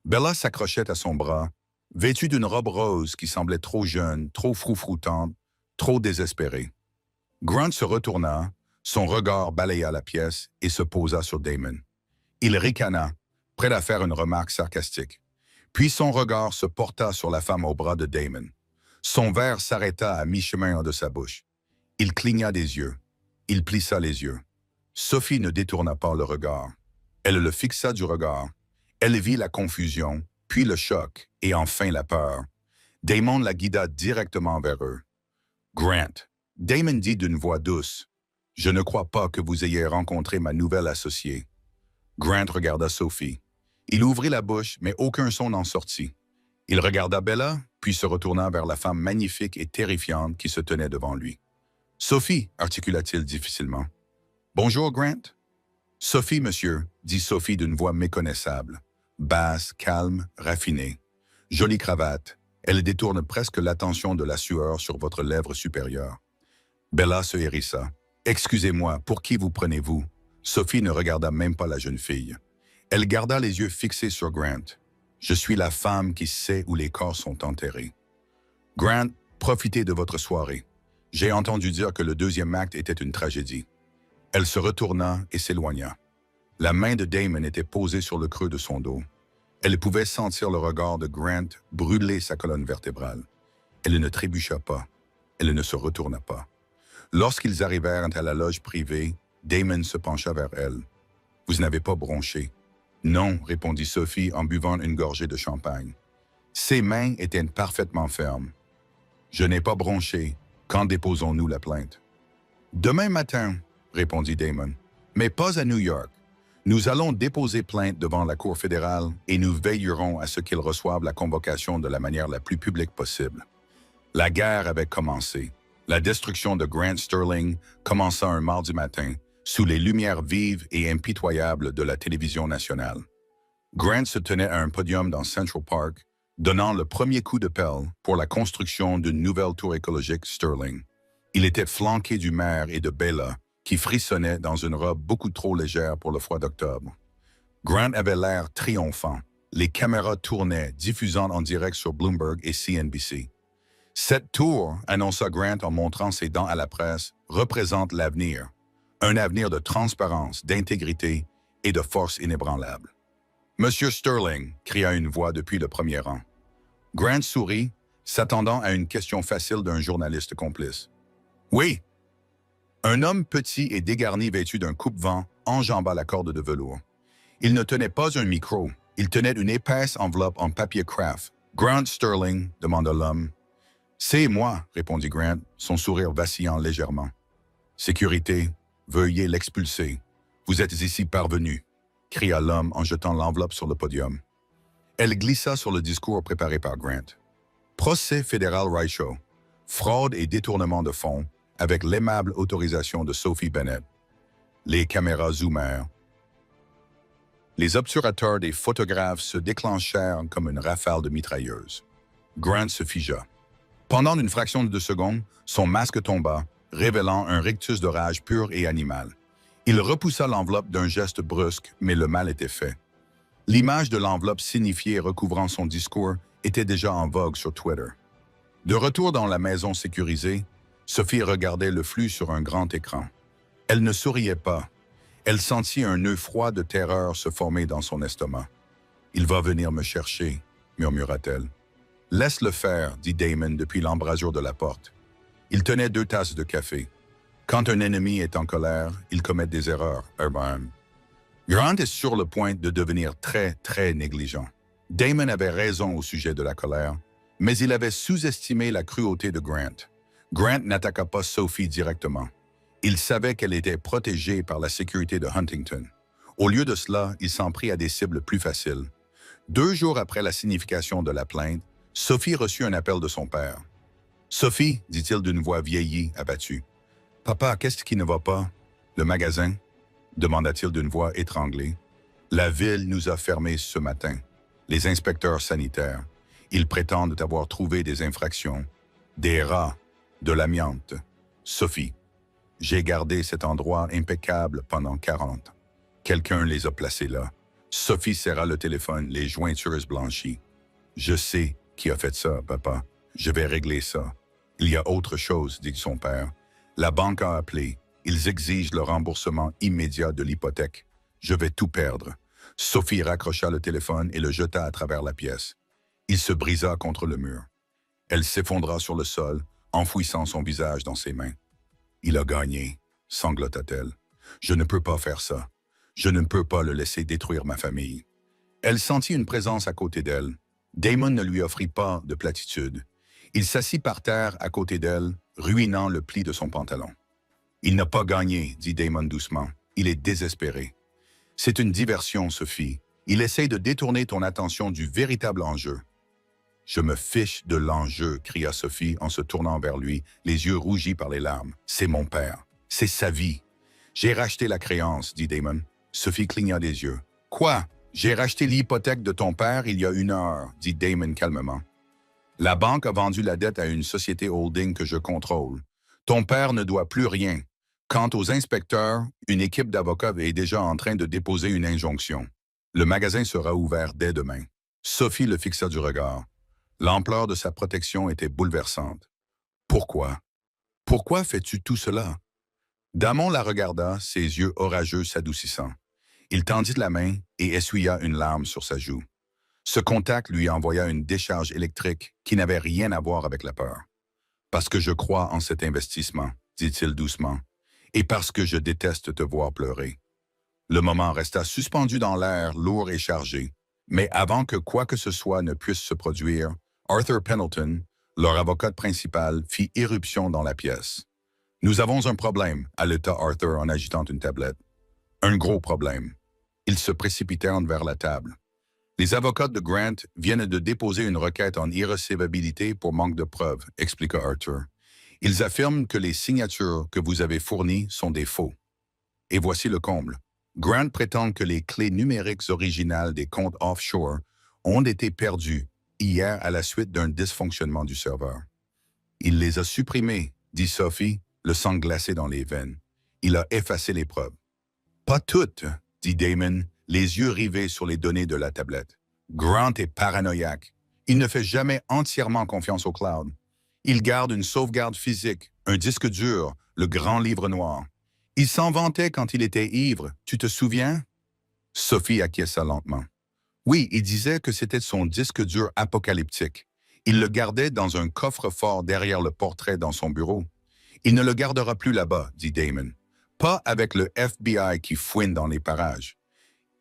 Bella s'accrochait à son bras, vêtue d'une robe rose qui semblait trop jeune, trop froufroutante, trop désespérée. Grant se retourna, son regard balaya la pièce et se posa sur Damon. Il ricana, prêt à faire une remarque sarcastique. Puis son regard se porta sur la femme au bras de Damon. Son verre s'arrêta à mi-chemin de sa bouche. Il cligna des yeux. Il plissa les yeux. Sophie ne détourna pas le regard. Elle le fixa du regard. Elle vit la confusion, puis le choc, et enfin la peur. Damon la guida directement vers eux. « Grant, » Damon dit d'une voix douce, « Je ne crois pas que vous ayez rencontré ma nouvelle associée. » Grant regarda Sophie. Il ouvrit la bouche, mais aucun son n'en sortit. Il regarda Bella, puis se retourna vers la femme magnifique et terrifiante qui se tenait devant lui. « Sophie, » articula-t-il difficilement. « Bonjour, Grant. »« Sophie, monsieur, » dit Sophie d'une voix méconnaissable. Basse, calme, raffinée. Jolie cravate. Elle détourne presque l'attention de la sueur sur votre lèvre supérieure. Bella se hérissa. « Excusez-moi, pour qui vous prenez-vous? » Sophie ne regarda même pas la jeune fille. Elle garda les yeux fixés sur Grant. « Je suis la femme qui sait où les corps sont enterrés. »« Grant, profitez de votre soirée. J'ai entendu dire que le deuxième acte était une tragédie. » Elle se retourna et s'éloigna. La main de Damon était posée sur le creux de son dos. Elle pouvait sentir le regard de Grant brûler sa colonne vertébrale. Elle ne trébucha pas. Elle ne se retourna pas. Lorsqu'ils arrivèrent à la loge privée, Damon se pencha vers elle. « Vous n'avez pas bronché. »« Non, » répondit Sophie en buvant une gorgée de champagne. Ses mains étaient parfaitement fermes. « Je n'ai pas bronché. Quand déposons-nous la plainte? »« Demain matin, » répondit Damon. « Mais pas à New York. Nous allons déposer plainte devant la Cour fédérale et nous veillerons à ce qu'ils reçoivent la convocation de la manière la plus publique possible. » La guerre avait commencé. La destruction de Grant Sterling commença un mardi matin, sous les lumières vives et impitoyables de la télévision nationale. Grant se tenait à un podium dans Central Park, donnant le premier coup de pelle pour la construction d'une nouvelle tour écologique Sterling. Il était flanqué du maire et de Bella, qui frissonnait dans une robe beaucoup trop légère pour le froid d'octobre. Grant avait l'air triomphant. Les caméras tournaient, diffusant en direct sur Bloomberg et CNBC. « Cette tour, » annonça Grant en montrant ses dents à la presse, « représente l'avenir. Un avenir de transparence, d'intégrité et de force inébranlable. » Monsieur Sterling, cria une voix depuis le premier rang. Grant sourit, s'attendant à une question facile d'un journaliste complice. Oui. Un homme petit et dégarni vêtu d'un coupe-vent enjamba la corde de velours. Il ne tenait pas un micro, il tenait une épaisse enveloppe en papier craft. Grant Sterling, demanda l'homme. C'est moi, répondit Grant, son sourire vacillant légèrement. Sécurité, veuillez l'expulser. Vous êtes ici parvenu, cria l'homme en jetant l'enveloppe sur le podium. Elle glissa sur le discours préparé par Grant. Procès fédéral Reichel, fraude et détournement de fonds, avec l'aimable autorisation de Sophie Bennett. Les caméras zoomèrent. Les obturateurs des photographes se déclenchèrent comme une rafale de mitrailleuses. Grant se figea. Pendant une fraction de seconde, son masque tomba, révélant un rictus de rage pure et animale. Il repoussa l'enveloppe d'un geste brusque, mais le mal était fait. L'image de l'enveloppe signifiée recouvrant son discours était déjà en vogue sur Twitter. De retour dans la maison sécurisée, Sophie regardait le flux sur un grand écran. Elle ne souriait pas. Elle sentit un nœud froid de terreur se former dans son estomac. « Il va venir me chercher », murmura-t-elle. « Laisse-le faire, dit Damon depuis l'embrasure de la porte. Il tenait 2 tasses de café. Quand un ennemi est en colère, il commet des erreurs, Urban. Grant est sur le point de devenir très, très négligent. Damon avait raison au sujet de la colère, mais il avait sous-estimé la cruauté de Grant. Grant n'attaqua pas Sophie directement. Il savait qu'elle était protégée par la sécurité de Huntington. Au lieu de cela, il s'en prit à des cibles plus faciles. 2 jours après la signification de la plainte, Sophie reçut un appel de son père. « Sophie, dit-il d'une voix vieillie, abattue. « Papa, qu'est-ce qui ne va pas? Le magasin? » demanda-t-il d'une voix étranglée. « La ville nous a fermés ce matin. Les inspecteurs sanitaires. Ils prétendent avoir trouvé des infractions. Des rats, de l'amiante. Sophie. J'ai gardé cet endroit impeccable pendant 40. Quelqu'un les a placés là. » Sophie serra le téléphone, les jointures blanchies. « Je sais qui a fait ça, papa. Je vais régler ça. » « Il y a autre chose, dit son père. La banque a appelé. Ils exigent le remboursement immédiat de l'hypothèque. Je vais tout perdre. » Sophie raccrocha le téléphone et le jeta à travers la pièce. Il se brisa contre le mur. Elle s'effondra sur le sol, enfouissant son visage dans ses mains. « Il a gagné, sanglota-t-elle. Je ne peux pas faire ça. Je ne peux pas le laisser détruire ma famille. » Elle sentit une présence à côté d'elle. Damon ne lui offrit pas de platitude. Il s'assit par terre à côté d'elle, ruinant le pli de son pantalon. « Il n'a pas gagné, dit Damon doucement. Il est désespéré. C'est une diversion, Sophie. Il essaye de détourner ton attention du véritable enjeu. » « Je me fiche de l'enjeu, cria Sophie en se tournant vers lui, les yeux rougis par les larmes. C'est mon père. C'est sa vie. J'ai racheté la créance, dit Damon. Sophie cligna des yeux. Quoi? J'ai racheté l'hypothèque de ton père il y a 1 heure, dit Damon calmement. La banque a vendu la dette à une société holding que je contrôle. Ton père ne doit plus rien. Quant aux inspecteurs, une équipe d'avocats est déjà en train de déposer une injonction. Le magasin sera ouvert dès demain. Sophie le fixa du regard. L'ampleur de sa protection était bouleversante. Pourquoi? Pourquoi fais-tu tout cela? Damon la regarda, ses yeux orageux s'adoucissant. Il tendit la main et essuya une larme sur sa joue. Ce contact lui envoya une décharge électrique qui n'avait rien à voir avec la peur. « Parce que je crois en cet investissement, » dit-il doucement, « et parce que je déteste te voir pleurer. » Le moment resta suspendu dans l'air, lourd et chargé. Mais avant que quoi que ce soit ne puisse se produire, Arthur Pendleton, leur avocat principal, fit irruption dans la pièce. « Nous avons un problème, » haleta Arthur en agitant une tablette. « Un gros problème. » Ils se précipitèrent vers la table. Les avocats de Grant viennent de déposer une requête en irrecevabilité pour manque de preuves, expliqua Arthur. Ils affirment que les signatures que vous avez fournies sont des faux. Et voici le comble. Grant prétend que les clés numériques originales des comptes offshore ont été perdues hier à la suite d'un dysfonctionnement du serveur. Il les a supprimées, dit Sophie, le sang glacé dans les veines. Il a effacé les preuves. Pas toutes, dit Damon, les yeux rivés sur les données de la tablette. Grant est paranoïaque. Il ne fait jamais entièrement confiance au cloud. Il garde une sauvegarde physique, un disque dur, le grand livre noir. Il s'en vantait quand il était ivre, tu te souviens? Sophie acquiesça lentement. Oui, il disait que c'était son disque dur apocalyptique. Il le gardait dans un coffre-fort derrière le portrait dans son bureau. Il ne le gardera plus là-bas, dit Damon. Pas avec le FBI qui fouine dans les parages.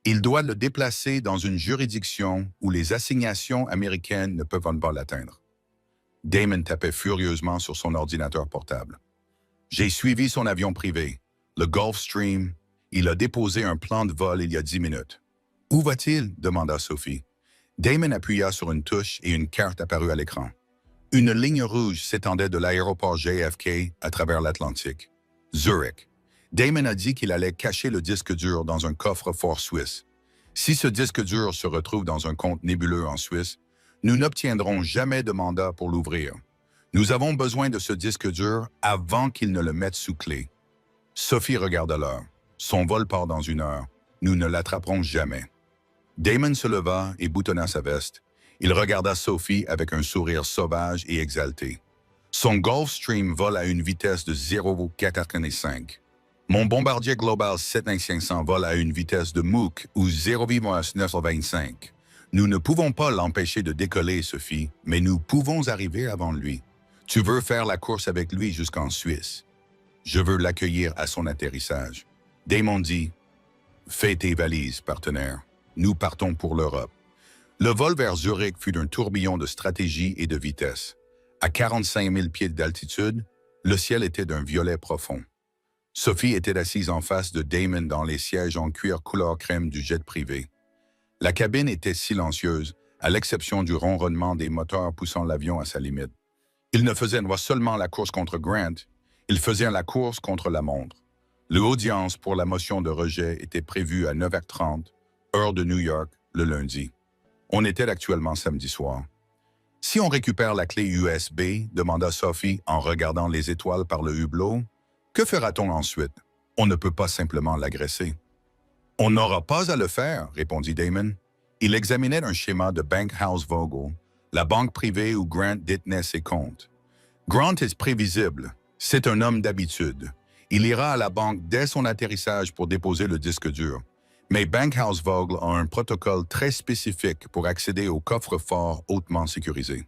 Il doit le déplacer dans une juridiction où les assignations américaines ne peuvent pas l'atteindre. Damon tapait furieusement sur son ordinateur portable. J'ai suivi son avion privé, le Gulfstream. Il a déposé un plan de vol il y a 10 minutes. Où va-t-il? Demanda Sophie. Damon appuya sur une touche et une carte apparut à l'écran. Une ligne rouge s'étendait de l'aéroport JFK à travers l'Atlantique. Zurich. Damon a dit qu'il allait cacher le disque dur dans un coffre-fort suisse. Si ce disque dur se retrouve dans un compte nébuleux en Suisse, nous n'obtiendrons jamais de mandat pour l'ouvrir. Nous avons besoin de ce disque dur avant qu'il ne le mette sous clé. Sophie regarda l'heure. Son vol part dans 1 heure. Nous ne l'attraperons jamais. Damon se leva et boutonna sa veste. Il regarda Sophie avec un sourire sauvage et exalté. Son Gulfstream vole à une vitesse de 0,85. Mon bombardier Global 7500 vole à une vitesse de Mach ou 0,925. Nous ne pouvons pas l'empêcher de décoller, Sophie, mais nous pouvons arriver avant lui. Tu veux faire la course avec lui jusqu'en Suisse. Je veux l'accueillir à son atterrissage. Damon dit, « Fais tes valises, partenaire. Nous partons pour l'Europe. » Le vol vers Zurich fut un tourbillon de stratégie et de vitesse. À 45 000 pieds d'altitude, le ciel était d'un violet profond. Sophie était assise en face de Damon dans les sièges en cuir couleur crème du jet privé. La cabine était silencieuse, à l'exception du ronronnement des moteurs poussant l'avion à sa limite. Il ne faisait pas seulement la course contre Grant, il faisait la course contre la montre. L'audience pour la motion de rejet était prévue à 9h30, heure de New York, le lundi. On était actuellement samedi soir. « Si on récupère la clé USB, demanda Sophie en regardant les étoiles par le hublot, que fera-t-on ensuite? On ne peut pas simplement l'agresser. » « On n'aura pas à le faire, répondit Damon. Il examinait un schéma de Bankhouse Vogel, la banque privée où Grant détenait ses comptes. Grant est prévisible. C'est un homme d'habitude. Il ira à la banque dès son atterrissage pour déposer le disque dur. Mais Bankhouse Vogel a un protocole très spécifique pour accéder au coffre-fort hautement sécurisé.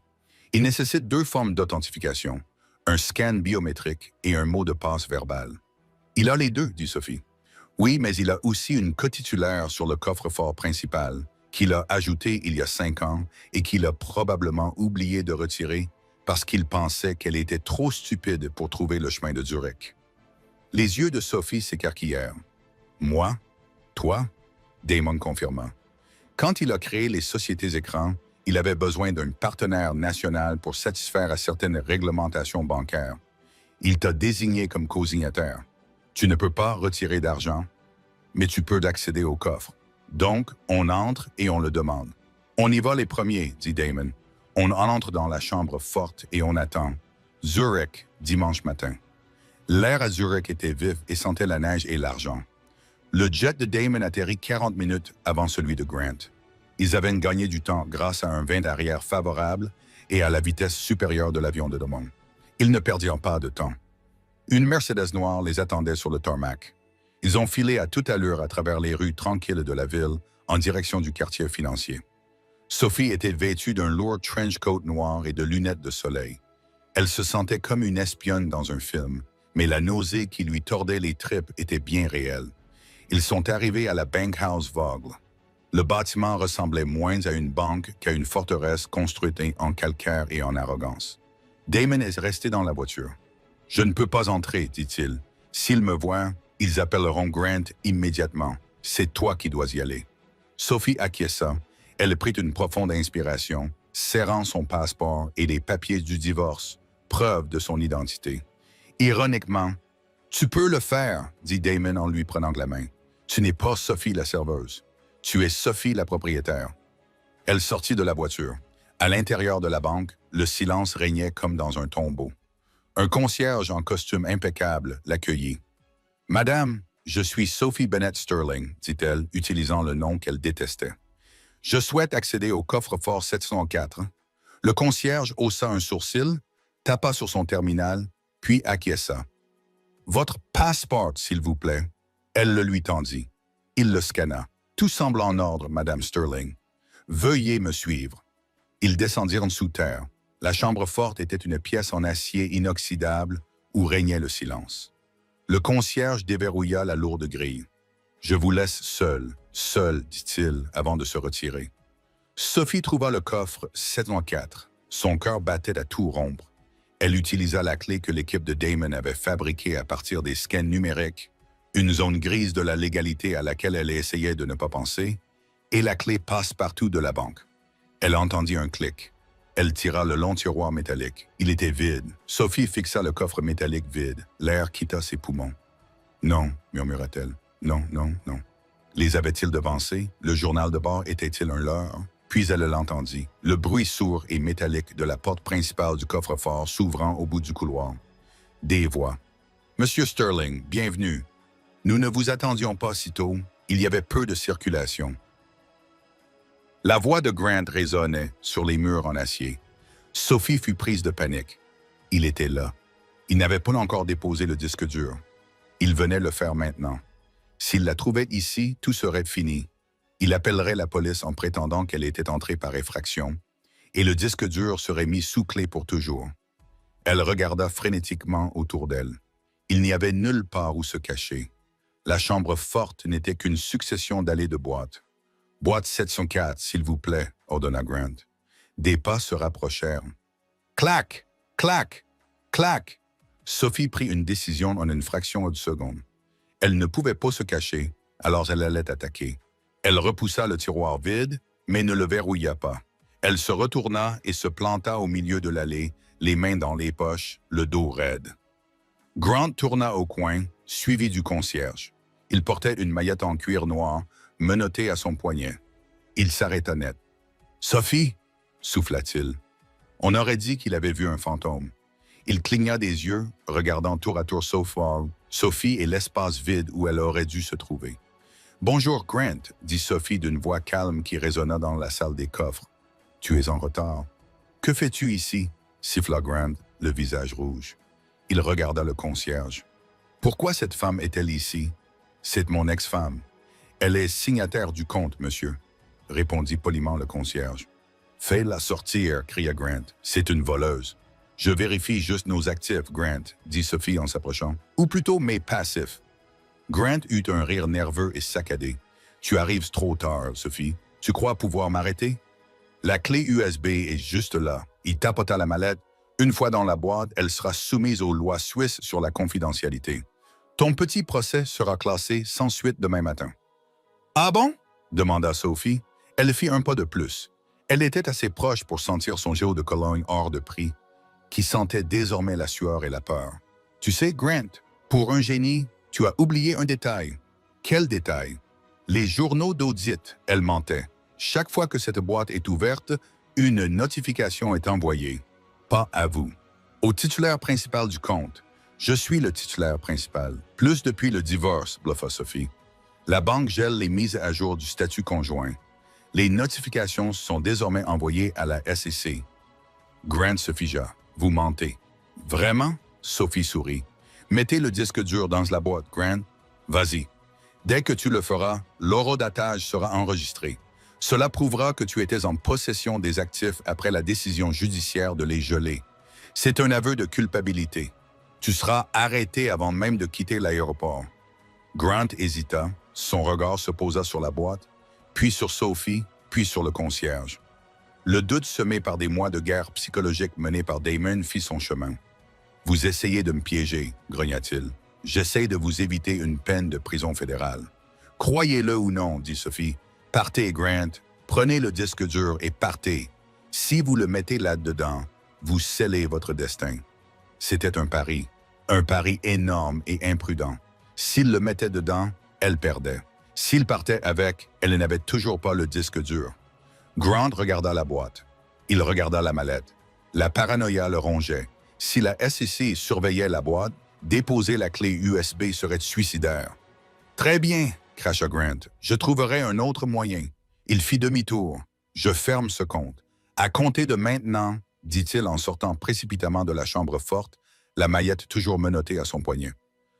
Il nécessite 2 formes d'authentification, un scan biométrique et un mot de passe verbal. « Il a les 2, dit Sophie. « Oui, mais il a aussi une cotitulaire sur le coffre-fort principal, qu'il a ajouté il y a 5 ans et qu'il a probablement oublié de retirer parce qu'il pensait qu'elle était trop stupide pour trouver le chemin de Zurich. » Les yeux de Sophie s'écarquillèrent. « Moi? Toi? » Damon confirma. Quand il a créé les sociétés écrans, il avait besoin d'un partenaire national pour satisfaire à certaines réglementations bancaires. Il t'a désigné comme co-signataire. Tu ne peux pas retirer d'argent, mais tu peux accéder au coffre. Donc, on entre et on le demande. On y va les premiers, dit Damon. On entre dans la chambre forte et on attend. Zurich, dimanche matin. L'air à Zurich était vif et sentait la neige et l'argent. Le jet de Damon atterrit 40 minutes avant celui de Grant. Ils avaient gagné du temps grâce à un vent d'arrière favorable et à la vitesse supérieure de l'avion de Damon. Ils ne perdirent pas de temps. Une Mercedes noire les attendait sur le tarmac. Ils ont filé à toute allure à travers les rues tranquilles de la ville en direction du quartier financier. Sophie était vêtue d'un lourd trench coat noir et de lunettes de soleil. Elle se sentait comme une espionne dans un film, mais la nausée qui lui tordait les tripes était bien réelle. Ils sont arrivés à la Bankhouse Vogel. Le bâtiment ressemblait moins à une banque qu'à une forteresse construite en calcaire et en arrogance. Damon est resté dans la voiture. « Je ne peux pas entrer, dit-il. S'ils me voient, ils appelleront Grant immédiatement. C'est toi qui dois y aller. » Sophie acquiesça. Elle prit une profonde inspiration, serrant son passeport et les papiers du divorce, preuve de son identité. Ironiquement, « Tu peux le faire, dit Damon en lui prenant la main. Tu n'es pas Sophie la serveuse. Tu es Sophie la propriétaire. » Elle sortit de la voiture. À l'intérieur de la banque, le silence régnait comme dans un tombeau. Un concierge en costume impeccable l'accueillit. « Madame, je suis Sophie Bennett Sterling, dit-elle, utilisant le nom qu'elle détestait. Je souhaite accéder au coffre-fort 704. Le concierge haussa un sourcil, tapa sur son terminal, puis acquiesça. « Votre passeport, s'il vous plaît. » Elle le lui tendit. Il le scanna. « Tout semble en ordre, Madame Sterling. » Veuillez me suivre. Ils descendirent sous terre. La chambre forte était une pièce en acier inoxydable où régnait le silence. Le concierge déverrouilla la lourde grille. « Je vous laisse seul, dit-il, avant de se retirer. » Sophie trouva le coffre 704. Son cœur battait à tout rompre. Elle utilisa la clé que l'équipe de Damon avait fabriquée à partir des scans numériques, une zone grise de la légalité à laquelle elle essayait de ne pas penser, et la clé passe-partout de la banque. Elle entendit un clic. Elle tira le long tiroir métallique. Il était vide. Sophie fixa le coffre métallique vide. L'air quitta ses poumons. « Non, murmura-t-elle. Non, non, non. » Les avait-ils devancés? Le journal de bord était-il un leurre? Puis elle l'entendit. Le bruit sourd et métallique de la porte principale du coffre-fort s'ouvrant au bout du couloir. Des voix. « Monsieur Sterling, bienvenue. Nous ne vous attendions pas si tôt. Il y avait peu de circulation. » La voix de Grant résonnait sur les murs en acier. Sophie fut prise de panique. Il était là. Il n'avait pas encore déposé le disque dur. Il venait le faire maintenant. S'il la trouvait ici, tout serait fini. Il appellerait la police en prétendant qu'elle était entrée par effraction, et le disque dur serait mis sous clé pour toujours. Elle regarda frénétiquement autour d'elle. Il n'y avait nulle part où se cacher. La chambre forte n'était qu'une succession d'allées de boîtes. « Boîte 704, s'il vous plaît, » ordonna Grant. Des pas se rapprochèrent. Clac! Clac! Clac! Sophie prit une décision en une fraction de seconde. Elle ne pouvait pas se cacher, alors elle allait attaquer. Elle repoussa le tiroir vide, mais ne le verrouilla pas. Elle se retourna et se planta au milieu de l'allée, les mains dans les poches, le dos raide. Grant tourna au coin, suivi du concierge. Il portait une maillette en cuir noir, menottée à son poignet. Il s'arrêta net. « Sophie !» souffla-t-il. On aurait dit qu'il avait vu un fantôme. Il cligna des yeux, regardant tour à tour Sophie et l'espace vide où elle aurait dû se trouver. « Bonjour, Grant !» dit Sophie d'une voix calme qui résonna dans la salle des coffres. « Tu es en retard. »« Que fais-tu ici ?» siffla Grant, le visage rouge. Il regarda le concierge. « Pourquoi cette femme est-elle ici ?»« C'est mon ex-femme. Elle est signataire du compte, monsieur, » répondit poliment le concierge. « Fais-la sortir, cria Grant. C'est une voleuse. »« Je vérifie juste nos actifs, Grant, » dit Sophie en s'approchant. « Ou plutôt mes passifs. » Grant eut un rire nerveux et saccadé. « Tu arrives trop tard, Sophie. Tu crois pouvoir m'arrêter? » La clé USB est juste là. Il tapota la mallette. Une fois dans la boîte, elle sera soumise aux lois suisses sur la confidentialité. Ton petit procès sera classé sans suite demain matin. « Ah bon? » demanda Sophie. Elle fit un pas de plus. Elle était assez proche pour sentir son géo de Cologne hors de prix, qui sentait désormais la sueur et la peur. « Tu sais, Grant, pour un génie, tu as oublié un détail. » « Quel détail? » Les journaux d'audit, elle mentait. Chaque fois que cette boîte est ouverte, une notification est envoyée. Pas à vous. Au titulaire principal du compte. Je suis le titulaire principal. Plus depuis le divorce, bluffa Sophie. La banque gèle les mises à jour du statut conjoint. Les notifications sont désormais envoyées à la SEC. Grant se figea. Vous mentez. Vraiment? Sophie sourit. Mettez le disque dur dans la boîte, Grant. Vas-y. Dès que tu le feras, l'horodatage sera enregistré. Cela prouvera que tu étais en possession des actifs après la décision judiciaire de les geler. C'est un aveu de culpabilité. Tu seras arrêté avant même de quitter l'aéroport. Grant hésita, son regard se posa sur la boîte, puis sur Sophie, puis sur le concierge. Le doute semé par des mois de guerre psychologique menée par Damon fit son chemin. « Vous essayez de me piéger, » grogna-t-il. « J'essaie de vous éviter une peine de prison fédérale. »« Croyez-le ou non, » dit Sophie. « Partez, Grant. Prenez le disque dur et partez. Si vous le mettez là-dedans, vous scellez votre destin. » C'était un pari énorme et imprudent. S'il le mettait dedans, elle perdait. S'il partait avec, elle n'avait toujours pas le disque dur. Grant regarda la boîte. Il regarda la mallette. La paranoïa le rongeait. Si la SEC surveillait la boîte, déposer la clé USB serait suicidaire. « Très bien, » cracha Grant. « Je trouverai un autre moyen. » Il fit demi-tour. « Je ferme ce compte. À compter de maintenant, » dit-il en sortant précipitamment de la chambre forte, la maillette toujours menottée à son poignet.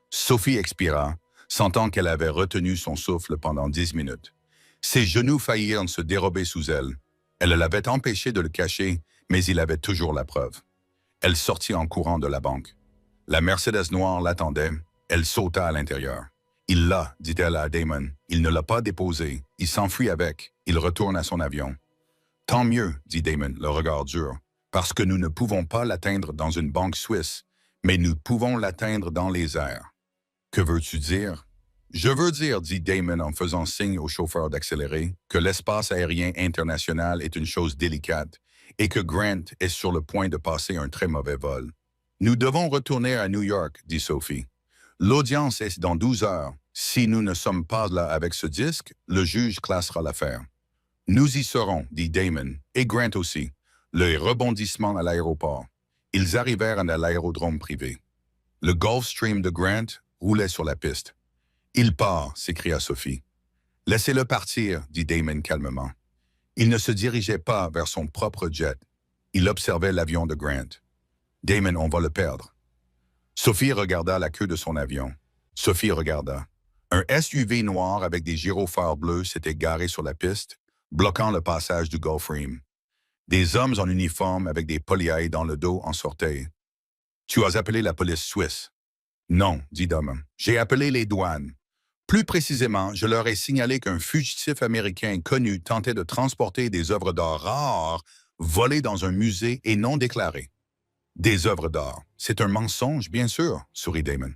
Sophie expira, sentant qu'elle avait retenu son souffle pendant 10 minutes. Ses genoux faillirent se dérober sous elle. Elle l'avait empêché de le cacher, mais il avait toujours la preuve. Elle sortit en courant de la banque. La Mercedes noire l'attendait. Elle sauta à l'intérieur. Il l'a, dit-elle à Damon. Il ne l'a pas déposé. Il s'enfuit avec. Il retourne à son avion. Tant mieux, dit Damon, le regard dur, parce que nous ne pouvons pas l'atteindre dans une banque suisse, mais nous pouvons l'atteindre dans les airs. Que veux-tu dire? Je veux dire, dit Damon en faisant signe au chauffeur d'accélérer, que l'espace aérien international est une chose délicate et que Grant est sur le point de passer un très mauvais vol. Nous devons retourner à New York, dit Sophie. L'audience est dans 12 heures. Si nous ne sommes pas là avec ce disque, le juge classera l'affaire. Nous y serons, dit Damon, et Grant aussi. Le rebondissement à l'aéroport. Ils arrivèrent à l'aérodrome privé. Le Gulfstream de Grant roulait sur la piste. Il part, s'écria Sophie. Laissez-le partir, dit Damon calmement. Il ne se dirigeait pas vers son propre jet. Il observait l'avion de Grant. Damon, on va le perdre. Sophie regarda la queue de son avion. Sophie regarda. Un SUV noir avec des gyrophares bleus s'était garé sur la piste, bloquant le passage du Gulfstream. Des hommes en uniforme avec des polyaies dans le dos en sortaient. « Tu as appelé la police suisse? »« Non, dit Damon. J'ai appelé les douanes. Plus précisément, je leur ai signalé qu'un fugitif américain connu tentait de transporter des œuvres d'art rares volées dans un musée et non déclarées. Des œuvres d'art. C'est un mensonge, bien sûr, sourit Damon.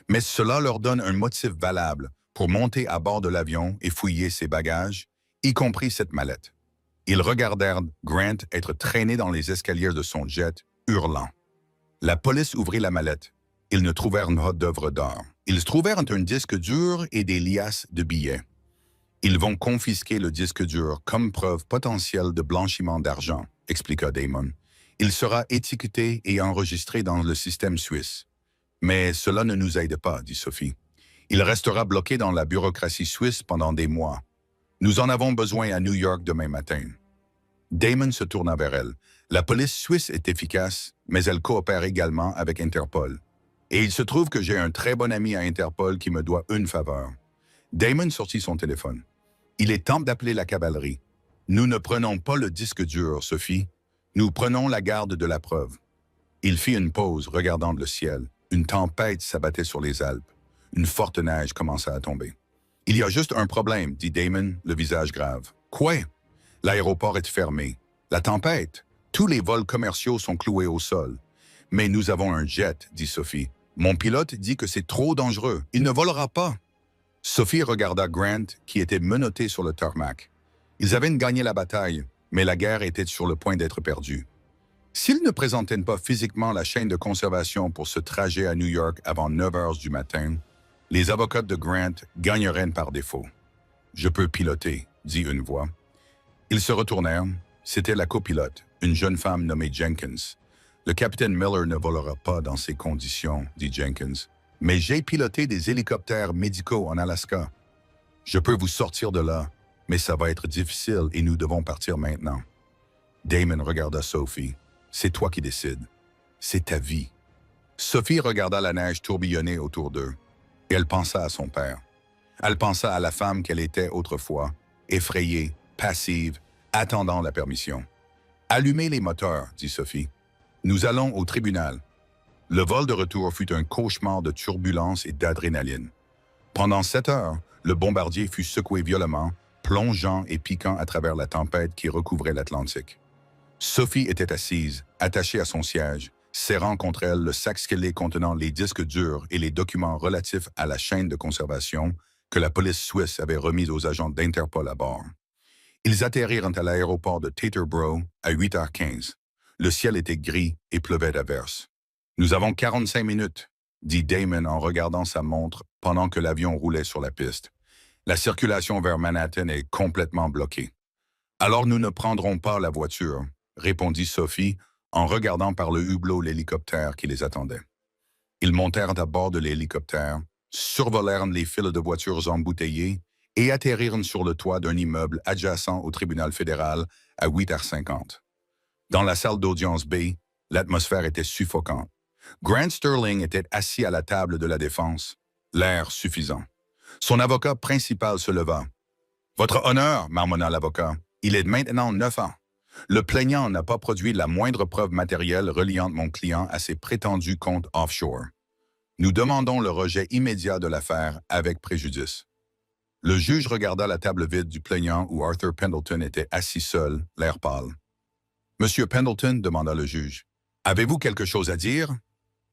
Mais cela leur donne un motif valable pour monter à bord de l'avion et fouiller ses bagages, y compris cette mallette. Ils regardèrent Grant être traîné dans les escaliers de son jet, hurlant. La police ouvrit la mallette. Ils ne trouvèrent pas d'œuvres d'art. Ils trouvèrent un disque dur et des liasses de billets. Ils vont confisquer le disque dur comme preuve potentielle de blanchiment d'argent, expliqua Damon. Il sera étiqueté et enregistré dans le système suisse. Mais cela ne nous aide pas, dit Sophie. Il restera bloqué dans la bureaucratie suisse pendant des mois. Nous en avons besoin à New York demain matin. Damon se tourna vers elle. La police suisse est efficace, mais elle coopère également avec Interpol. Et il se trouve que j'ai un très bon ami à Interpol qui me doit une faveur. Damon sortit son téléphone. Il est temps d'appeler la cavalerie. Nous ne prenons pas le disque dur, Sophie. Nous prenons la garde de la preuve. Il fit une pause, regardant le ciel. Une tempête s'abattait sur les Alpes. Une forte neige commença à tomber. « Il y a juste un problème, dit Damon, le visage grave. « Quoi? L'aéroport est fermé. La tempête. Tous les vols commerciaux sont cloués au sol. Mais nous avons un jet, dit Sophie. Mon pilote dit que c'est trop dangereux. Il ne volera pas. » Sophie regarda Grant, qui était menotté sur le tarmac. Ils avaient gagné la bataille, mais la guerre était sur le point d'être perdue. S'ils ne présentaient pas physiquement la chaîne de conservation pour ce trajet à New York avant 9 heures du matin, les avocats de Grant gagneraient par défaut. « Je peux piloter, » dit une voix. Ils se retournèrent. C'était la copilote, une jeune femme nommée Jenkins. « Le capitaine Miller ne volera pas dans ces conditions, » dit Jenkins. « Mais j'ai piloté des hélicoptères médicaux en Alaska. Je peux vous sortir de là, mais ça va être difficile et nous devons partir maintenant. » Damon regarda Sophie. « C'est toi qui décides. C'est ta vie. » Sophie regarda la neige tourbillonner autour d'eux. Et elle pensa à son père. Elle pensa à la femme qu'elle était autrefois, effrayée, passive, attendant la permission. « Allumez les moteurs, » dit Sophie. « Nous allons au tribunal. » Le vol de retour fut un cauchemar de turbulence et d'adrénaline. Pendant 7 heures, le bombardier fut secoué violemment, plongeant et piquant à travers la tempête qui recouvrait l'Atlantique. Sophie était assise, attachée à son siège, serrant contre elle le sac scellé contenant les disques durs et les documents relatifs à la chaîne de conservation que la police suisse avait remis aux agents d'Interpol à bord. Ils atterrirent à l'aéroport de Teterboro à 8h15. Le ciel était gris et pleuvait d'averses. « Nous avons 45 minutes, » dit Damon en regardant sa montre pendant que l'avion roulait sur la piste. « La circulation vers Manhattan est complètement bloquée. »« Alors nous ne prendrons pas la voiture, » répondit Sophie en regardant par le hublot l'hélicoptère qui les attendait. Ils montèrent à bord de l'hélicoptère, survolèrent les files de voitures embouteillées et atterrirent sur le toit d'un immeuble adjacent au tribunal fédéral à 8h50. Dans la salle d'audience B, l'atmosphère était suffocante. Grant Sterling était assis à la table de la défense, l'air suffisant. Son avocat principal se leva. « Votre honneur, marmonna l'avocat, il est maintenant 9 ans. Le plaignant n'a pas produit la moindre preuve matérielle reliant mon client à ses prétendus comptes offshore. Nous demandons le rejet immédiat de l'affaire avec préjudice. Le juge regarda la table vide du plaignant où Arthur Pendleton était assis seul, l'air pâle. « Monsieur Pendleton, demanda le juge, avez-vous quelque chose à dire? »«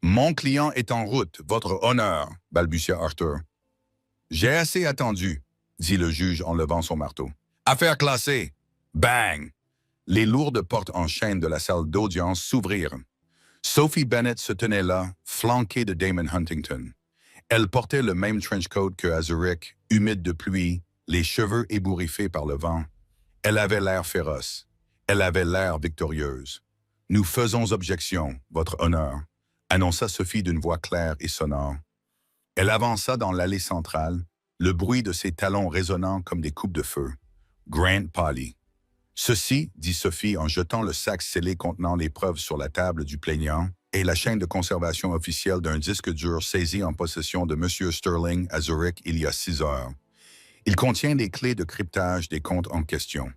Mon client est en route, votre honneur, balbutia Arthur. »« J'ai assez attendu, dit le juge en levant son marteau. Affaire classée. Bang! » Les lourdes portes en chaîne de la salle d'audience s'ouvrirent. Sophie Bennett se tenait là, flanquée de Damon Huntington. Elle portait le même trench coat que Azuric, humide de pluie, les cheveux ébouriffés par le vent. Elle avait l'air féroce. Elle avait l'air victorieuse. « Nous faisons objection, votre honneur », annonça Sophie d'une voix claire et sonore. Elle avança dans l'allée centrale, le bruit de ses talons résonnant comme des coupes de feu. Grant pâlit. « Ceci, dit Sophie en jetant le sac scellé contenant les preuves sur la table du plaignant, et la chaîne de conservation officielle d'un disque dur saisi en possession de M. Sterling à Zurich il y a 6 heures. Il contient les clés de cryptage des comptes en question. »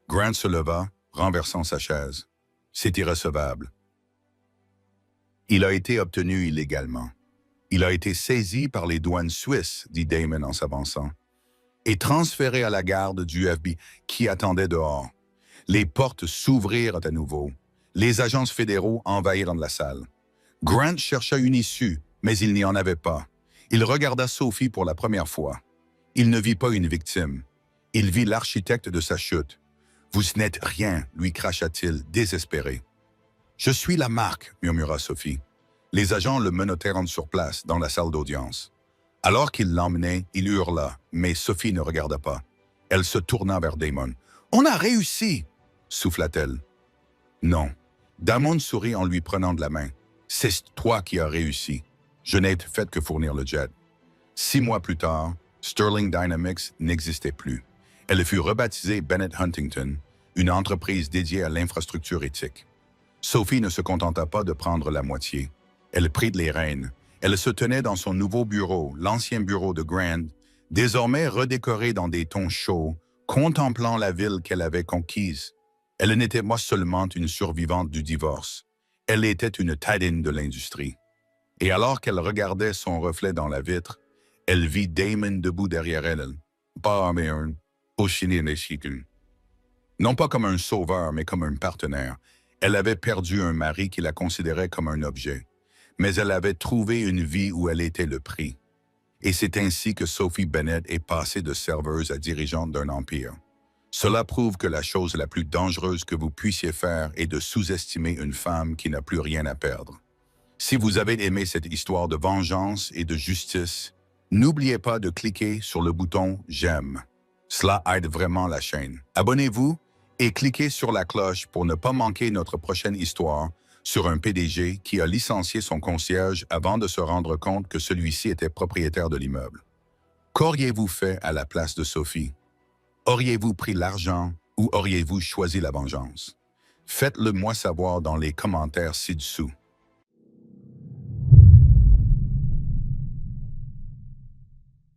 Grant se leva, renversant sa chaise. « C'est irrecevable. » Il a été obtenu illégalement. Il a été saisi par les douanes suisses, dit Damon en s'avançant, et transféré à la garde du FBI qui attendait dehors. Les portes s'ouvrirent à nouveau. Les agents fédéraux envahirent la salle. Grant chercha une issue, mais il n'y en avait pas. Il regarda Sophie pour la première fois. Il ne vit pas une victime. Il vit l'architecte de sa chute. « Vous n'êtes rien », lui cracha-t-il, désespéré. « Je suis la marque », murmura Sophie. Les agents le menottèrent sur place, dans la salle d'audience. Alors qu'il l'emmenait, il hurla, mais Sophie ne regarda pas. Elle se tourna vers Damon. « On a réussi !» souffla-t-elle. « Non. » Damon sourit en lui prenant de la main. « C'est toi qui as réussi. Je n'ai fait que fournir le jet. » 6 mois plus tard, Sterling Dynamics n'existait plus. Elle fut rebaptisée Bennett Huntington, une entreprise dédiée à l'infrastructure éthique. Sophie ne se contenta pas de prendre la moitié. Elle prit les rênes. Elle se tenait dans son nouveau bureau, l'ancien bureau de Grant, désormais redécoré dans des tons chauds, contemplant la ville qu'elle avait conquise. Elle n'était pas seulement une survivante du divorce. Elle était une titan de l'industrie. Et alors qu'elle regardait son reflet dans la vitre, elle vit Damon debout derrière elle, non pas comme un sauveur, mais comme un partenaire. Elle avait perdu un mari qui la considérait comme un objet. Mais elle avait trouvé une vie où elle était le prix. Et c'est ainsi que Sophie Bennett est passée de serveuse à dirigeante d'un empire. Cela prouve que la chose la plus dangereuse que vous puissiez faire est de sous-estimer une femme qui n'a plus rien à perdre. Si vous avez aimé cette histoire de vengeance et de justice, n'oubliez pas de cliquer sur le bouton « J'aime ». Cela aide vraiment la chaîne. Abonnez-vous et cliquez sur la cloche pour ne pas manquer notre prochaine histoire sur un PDG qui a licencié son concierge avant de se rendre compte que celui-ci était propriétaire de l'immeuble. Qu'auriez-vous fait à la place de Sophie? Auriez-vous pris l'argent ou auriez-vous choisi la vengeance? Faites-le moi savoir dans les commentaires ci-dessous.